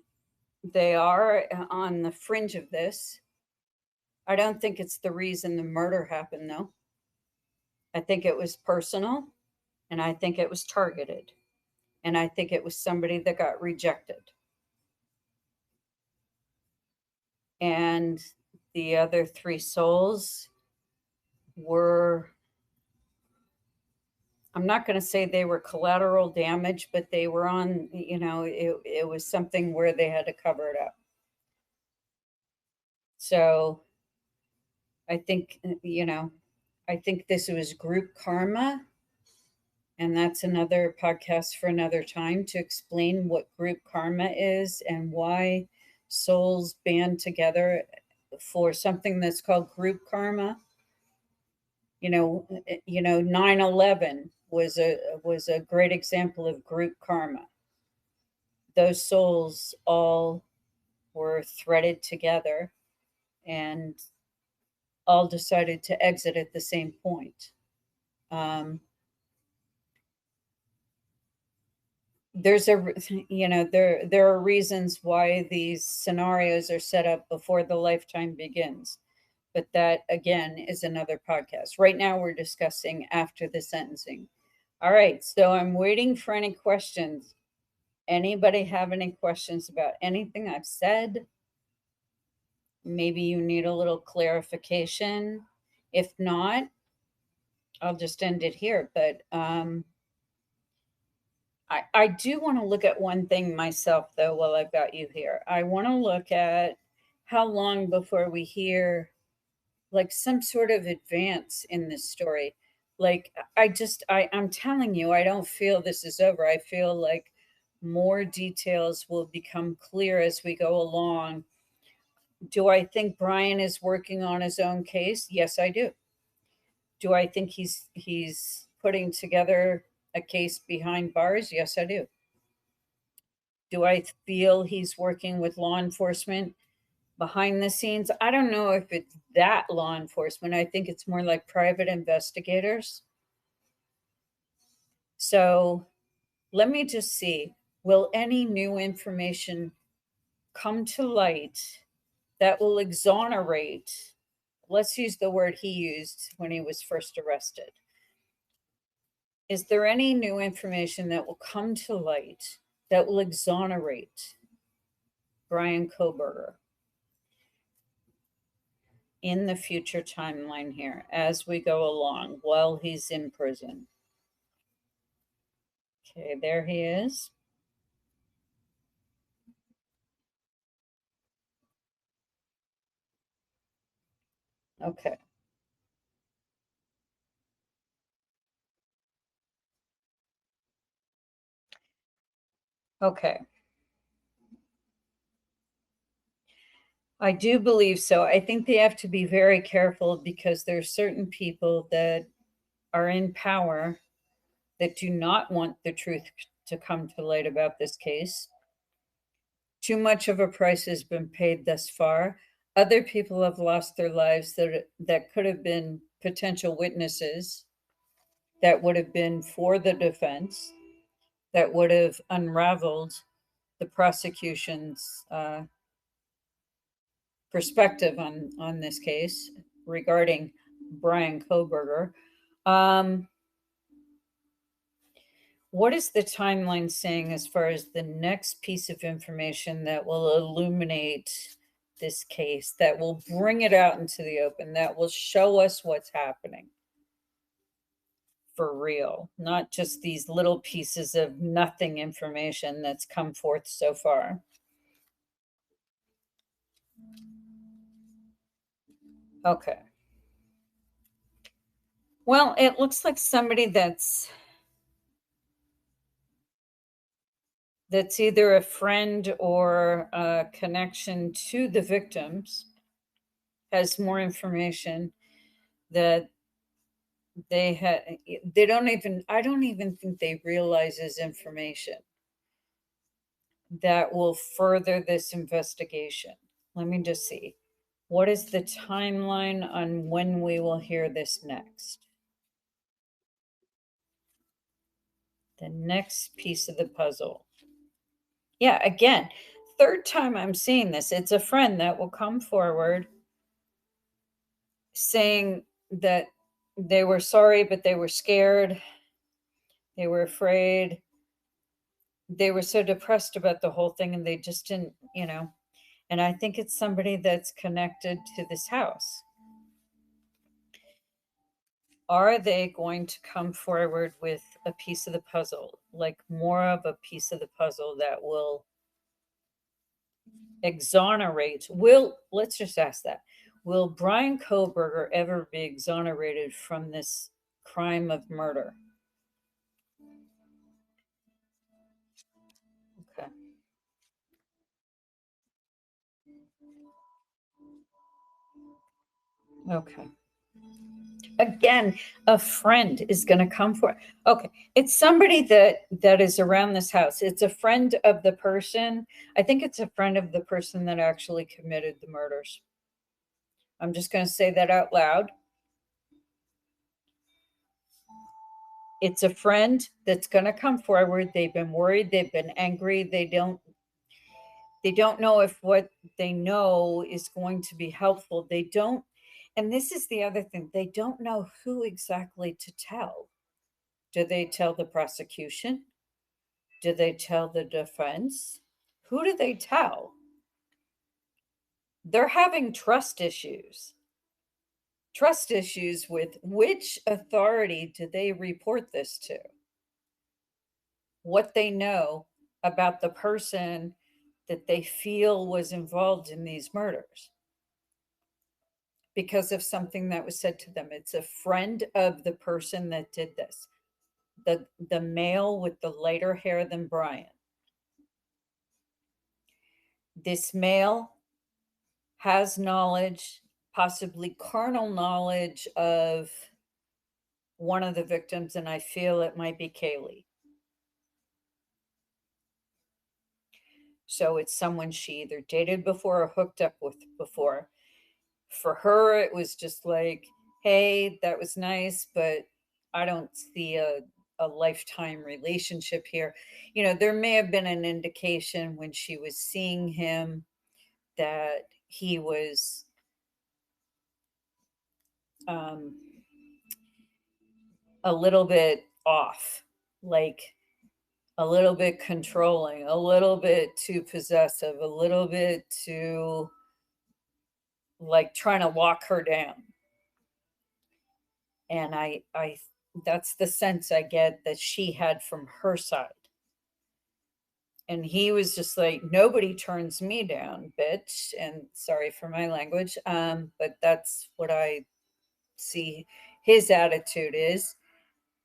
A: they are on the fringe of this. I don't think it's the reason the murder happened, though. I think it was personal, and I think it was targeted, and I think it was somebody that got rejected. And the other three souls were, I'm not going to say they were collateral damage, but they were on, it was something where they had to cover it up. So I think, I think this was group karma. And that's another podcast for another time to explain what group karma is and why souls band together for something that's called group karma. 9/11 was a great example of group karma. Those souls all were threaded together and all decided to exit at the same point. There's there are reasons why these scenarios are set up before the lifetime begins, but that again is another podcast. Right now we're discussing after the sentencing. All right, so I'm waiting for any questions. Anybody have any questions about anything I've said? Maybe you need a little clarification. If not, I'll just end it here. But I do want to look at one thing myself, though, while I've got you here. I want to look at how long before we hear like some sort of advance in this story? Like I'm telling you, I don't feel this is over. I feel like more details will become clear as we go along. Do I think Bryan is working on his own case? Yes, I do. Do I think he's putting together a case behind bars? Yes, I do. Do I feel he's working with law enforcement behind the scenes? I don't know if it's that law enforcement. I think it's more like private investigators. So let me just see, will any new information come to light that will exonerate? Let's use the word he used when he was first arrested. Is there any new information that will come to light that will exonerate Bryan Kohberger in the future timeline here as we go along while he's in prison? Okay, there he is. Okay. Okay. I do believe so. I think they have to be very careful because there's certain people that are in power that do not want the truth to come to light about this case. Too much of a price has been paid thus far. Other people have lost their lives that could have been potential witnesses, that would have been for the defense, that would have unraveled the prosecution's perspective on this case regarding Bryan Kohberger. Um, what is the timeline saying as far as the next piece of information that will illuminate this case, that will bring it out into the open, that will show us what's happening for real, not just these little pieces of nothing information that's come forth so far? Okay. Well, it looks like somebody that's either a friend or a connection to the victims has more information that they don't even, I don't even think they realize is information that will further this investigation. Let me just see, what is the timeline on when we will hear this next? The next piece of the puzzle. Yeah, again, third time I'm seeing this. It's a friend that will come forward saying that they were sorry, but they were scared. They were afraid. They were so depressed about the whole thing and they just didn't. And I think it's somebody that's connected to this house. Are they going to come forward with a piece of the puzzle, like more of a piece of the puzzle that will exonerate? Let's just ask that. Will Bryan Kohberger ever be exonerated from this crime of murder? Okay. Okay. Again, a friend is going to come for. Okay, it's somebody that is around this house. It's a friend of the person. I think it's a friend of the person that actually committed the murders. I'm just going to say that out loud. It's a friend that's going to come forward. They've been worried, they've been angry, they don't know if what they know is going to be helpful. They don't, and this is the other thing, they don't know who exactly to tell. Do they tell the prosecution? Do they tell the defense? Who do they tell? They're having trust issues. Trust issues with which authority do they report this to? What they know about the person that they feel was involved in these murders because of something that was said to them. It's a friend of the person that did this, the male with the lighter hair than Bryan. This male has knowledge, possibly carnal knowledge, of one of the victims, and I feel it might be Kaylee. So it's someone she either dated before or hooked up with before. For her, it was just like, hey, that was nice, but I don't see a lifetime relationship here. You know, there may have been an indication when she was seeing him that he was um, a little bit off, like a little bit controlling, a little bit too possessive, a little bit too like trying to lock her down. And I that's the sense I get that she had from her side. And he was just like, nobody turns me down, bitch. And sorry for my language, but that's what I see his attitude is.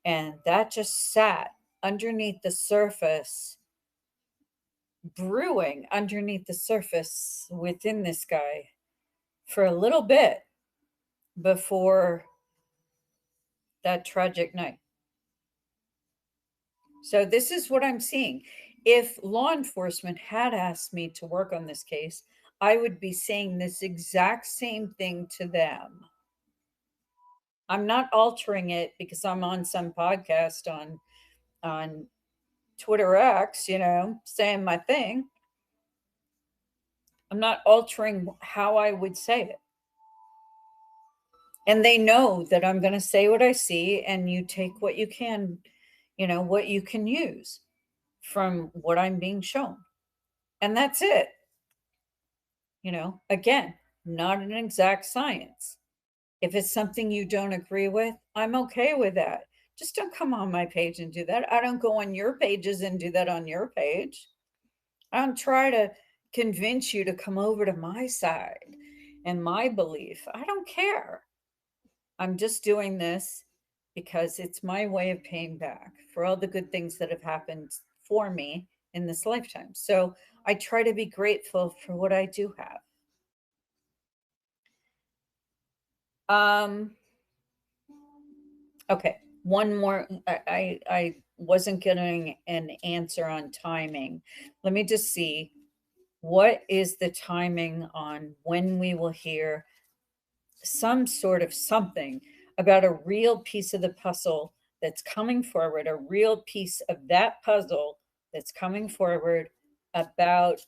A: And that just sat underneath the surface, brewing underneath the surface within this guy for a little bit before that tragic night. So, this is what I'm seeing. If law enforcement had asked me to work on this case, I would be saying this exact same thing to them. I'm not altering it because I'm on some podcast on Twitter X, you know, saying my thing. I'm not altering how I would say it. And they know that I'm going to say what I see, and you take what you can, you know, what you can use from what I'm being shown. And that's it. You know, again, not an exact science. If it's something you don't agree with, I'm okay with that. Just don't come on my page and do that. I don't go on your pages and do that on your page. I don't try to convince you to come over to my side and my belief. I don't care. I'm just doing this because it's my way of paying back for all the good things that have happened for me in this lifetime. So I try to be grateful for what I do have. Okay, one more. I wasn't getting an answer on timing. Let me just see. What is the timing on when we will hear some sort of something about a real piece of the puzzle that's coming forward, a real piece of that puzzle that's coming forward about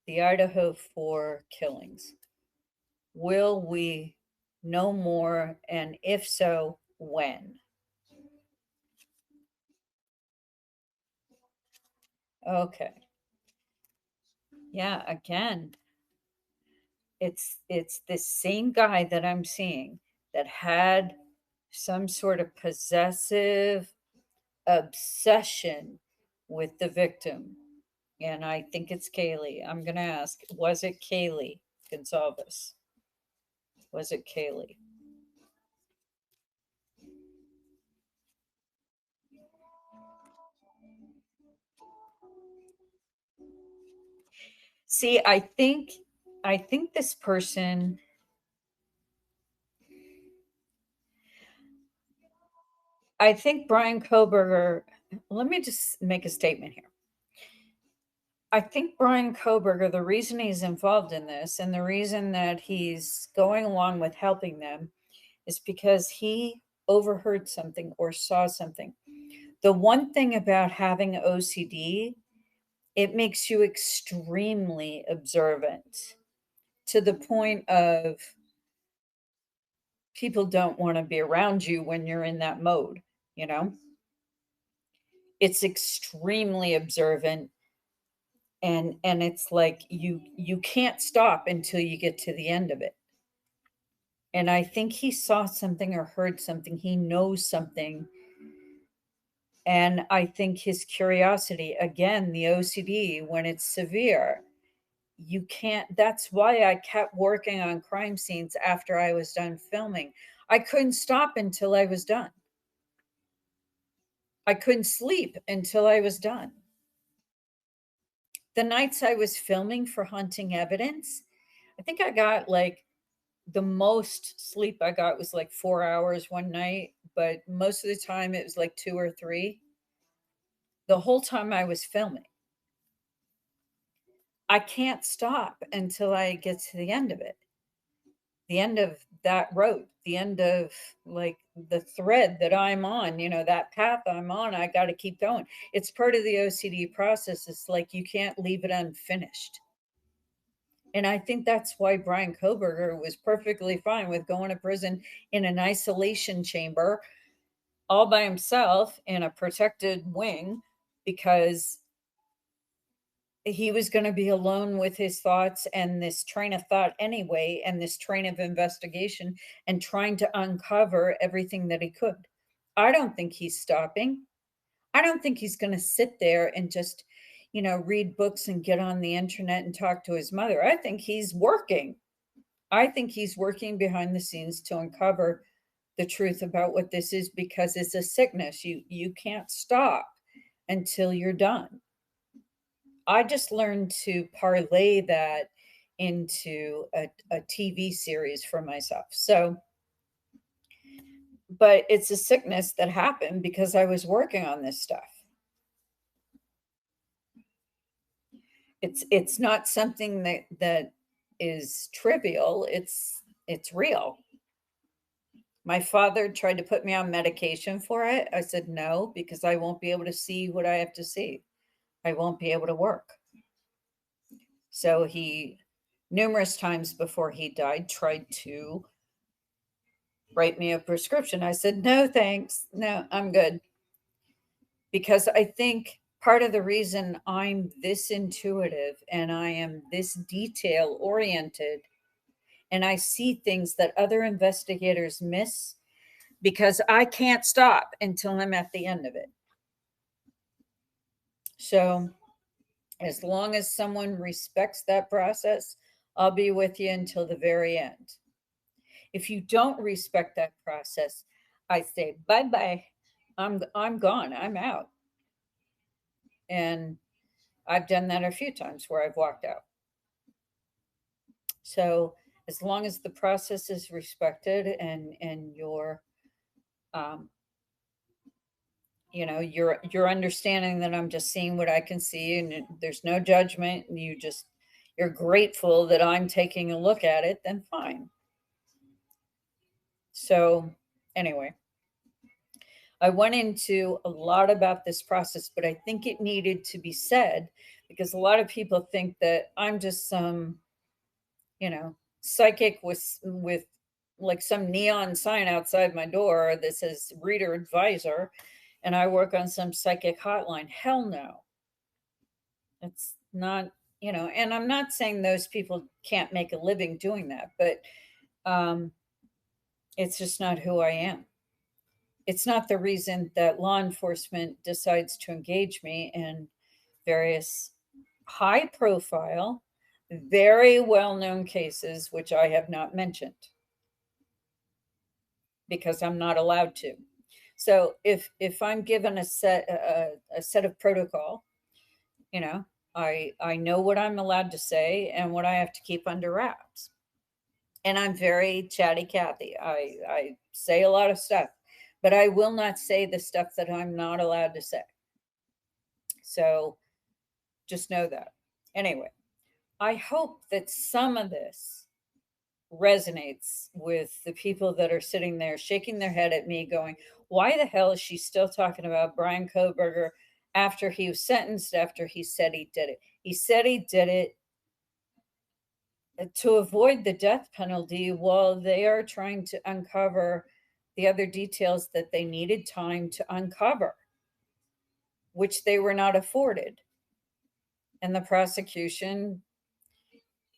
A: the Idaho 4 killings? Will we know more? And if so, when? Okay. Yeah, again, it's this same guy that I'm seeing that had some sort of possessive obsession with the victim. And I think it's Kaylee. I'm going to ask, was it Kaylee Gonzalez? Was it Kaylee? See, I think this person, I think Bryan Kohberger, let me just make a statement here. I think Bryan Kohberger, the reason he's involved in this and the reason that he's going along with helping them is because he overheard something or saw something. The one thing about having OCD, it makes you extremely observant to the point of people don't want to be around you when you're in that mode, you know? It's extremely observant, and it's like you can't stop until you get to the end of it. And I think he saw something or heard something, he knows something And I think his curiosity, again, the OCD, when it's severe, you can't. That's why I kept working on crime scenes after I was done filming. I couldn't stop until I was done. I couldn't sleep until I was done. The nights I was filming for Hunting Evidence, I think I got like the most sleep I got was like 4 hours one night, but most of the time it was like 2 or 3. The whole time I was filming, I can't stop until I get to the end of it, the end of that rope, the end of like the thread that I'm on, that path I'm on. I got to keep going. It's part of the OCD process. It's like you can't leave it unfinished. And I think that's why Bryan Kohberger was perfectly fine with going to prison in an isolation chamber all by himself in a protected wing, because he was going to be alone with his thoughts and this train of thought anyway, and this train of investigation, and trying to uncover everything that he could. I don't think he's stopping. I don't think he's going to sit there and just, read books and get on the internet and talk to his mother. I think he's working. I think he's working behind the scenes to uncover the truth about what this is, because it's a sickness. You can't stop until you're done. I just learned to parlay that into a TV series for myself. So, but it's a sickness that happened because I was working on this stuff. It's not something that is trivial. It's real. My father tried to put me on medication for it. I said no, because I won't be able to see what I have to see. I won't be able to work. So he, numerous times before he died, tried to write me a prescription. I said, no, thanks. No, I'm good. Because I think part of the reason I'm this intuitive and I am this detail oriented and I see things that other investigators miss, because I can't stop until I'm at the end of it. So, as long as someone respects that process, I'll be with you until the very end. If you don't respect that process, I say bye bye. I'm gone. I'm out. And I've done that a few times where I've walked out. So as long as the process is respected, and um, you're understanding that I'm just seeing what I can see, and there's no judgment, and you're grateful that I'm taking a look at it, then fine. So anyway, I went into a lot about this process, but I think it needed to be said, because a lot of people think that I'm just some, psychic with like some neon sign outside my door that says reader advisor, and I work on some psychic hotline. Hell no. It's not, and I'm not saying those people can't make a living doing that, but it's just not who I am. It's not the reason that law enforcement decides to engage me in various high profile, very well known cases, which I have not mentioned because I'm not allowed to. So if I'm given a set of protocol, I know what I'm allowed to say and what I have to keep under wraps. And I'm very chatty Cathy. I say a lot of stuff, but I will not say the stuff that I'm not allowed to say. So just know that. Anyway, I hope that some of this resonates with the people that are sitting there shaking their head at me going, why the hell is she still talking about Bryan Kohberger after he was sentenced, after he said he did it? He said he did it to avoid the death penalty while they are trying to uncover the other details that they needed time to uncover, which they were not afforded. And the prosecution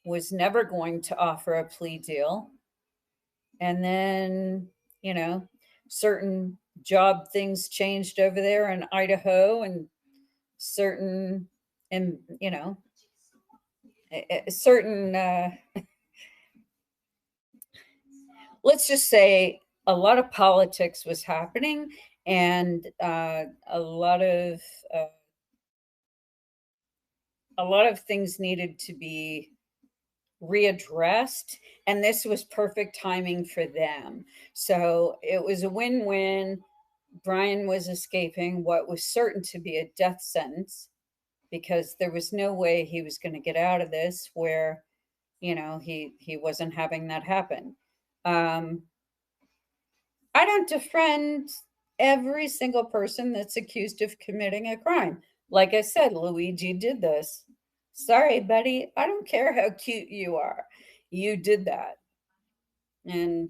A: was never going to offer a plea deal. And then, certain job things changed over there in Idaho, and certain, and certain, let's just say a lot of politics was happening, and uh, a lot of things needed to be readdressed, and this was perfect timing for them. So it was a win-win. Bryan was escaping what was certain to be a death sentence, because there was no way he was going to get out of this where he wasn't having that happen. um, I don't defriend every single person that's accused of committing a crime. Like I said, Luigi did this. Sorry, buddy. I don't care how cute you are. You did that. And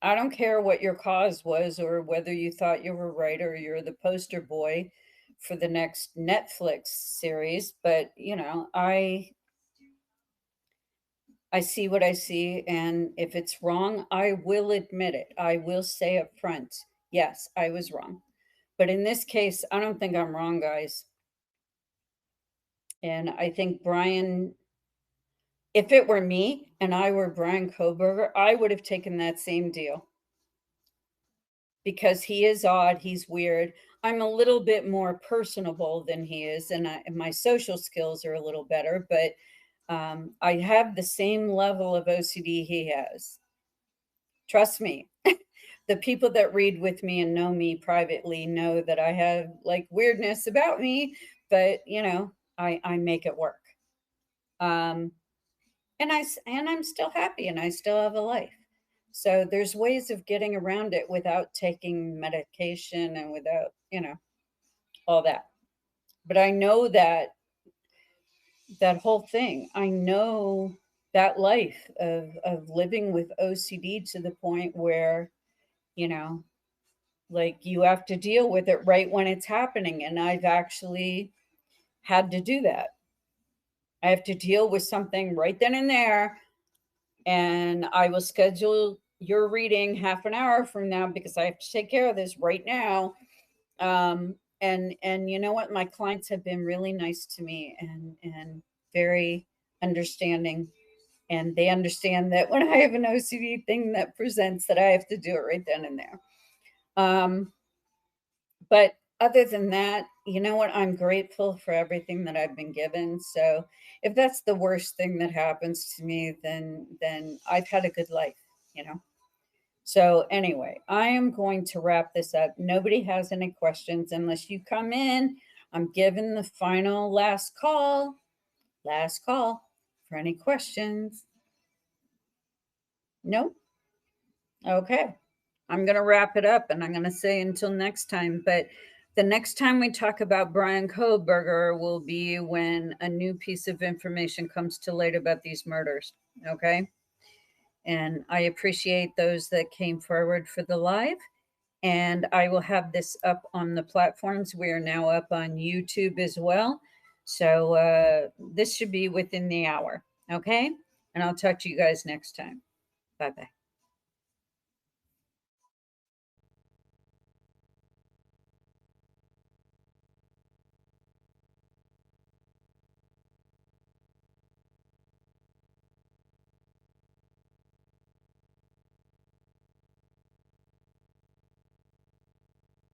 A: I don't care what your cause was, or whether you thought you were right, or you're the poster boy for the next Netflix series. But, I see what I see, and if it's wrong, I will admit it. I will say up front, yes, I was wrong. But in this case, I don't think I'm wrong, guys. And I think Bryan, if it were me and I were Bryan Kohberger, I would have taken that same deal, because he is odd, he's weird. I'm a little bit more personable than he is, and my social skills are a little better, but I have the same level of OCD he has. Trust me. The people that read with me and know me privately know that I have like weirdness about me, but I make it work. Um, and I'm still happy, and I still have a life. So there's ways of getting around it without taking medication, and without, all that. But I know that whole thing. I know that life of living with OCD to the point where, you know, like, you have to deal with it right when it's happening, and I've actually had to do that. I have to deal with something right then and there, and I will schedule your reading half an hour from now because I have to take care of this right now. And you know what? My clients have been really nice to me, and very understanding, and they understand that when I have an OCD thing that presents, that I have to do it right then and there. Um, but other than that, you know what? I'm grateful for everything that I've been given. So if that's the worst thing that happens to me, then I've had a good life, you know. So anyway, I am going to wrap this up. Nobody has any questions unless you come in. I'm giving the final last call for any questions. Nope. Okay. I'm going to wrap it up, and I'm going to say until next time. But the next time we talk about Bryan Kohberger will be when a new piece of information comes to light about these murders. Okay. And I appreciate those that came forward for the live. And I will have this up on the platforms. We are now up on YouTube as well. So this should be within the hour. Okay. And I'll talk to you guys next time. Bye bye.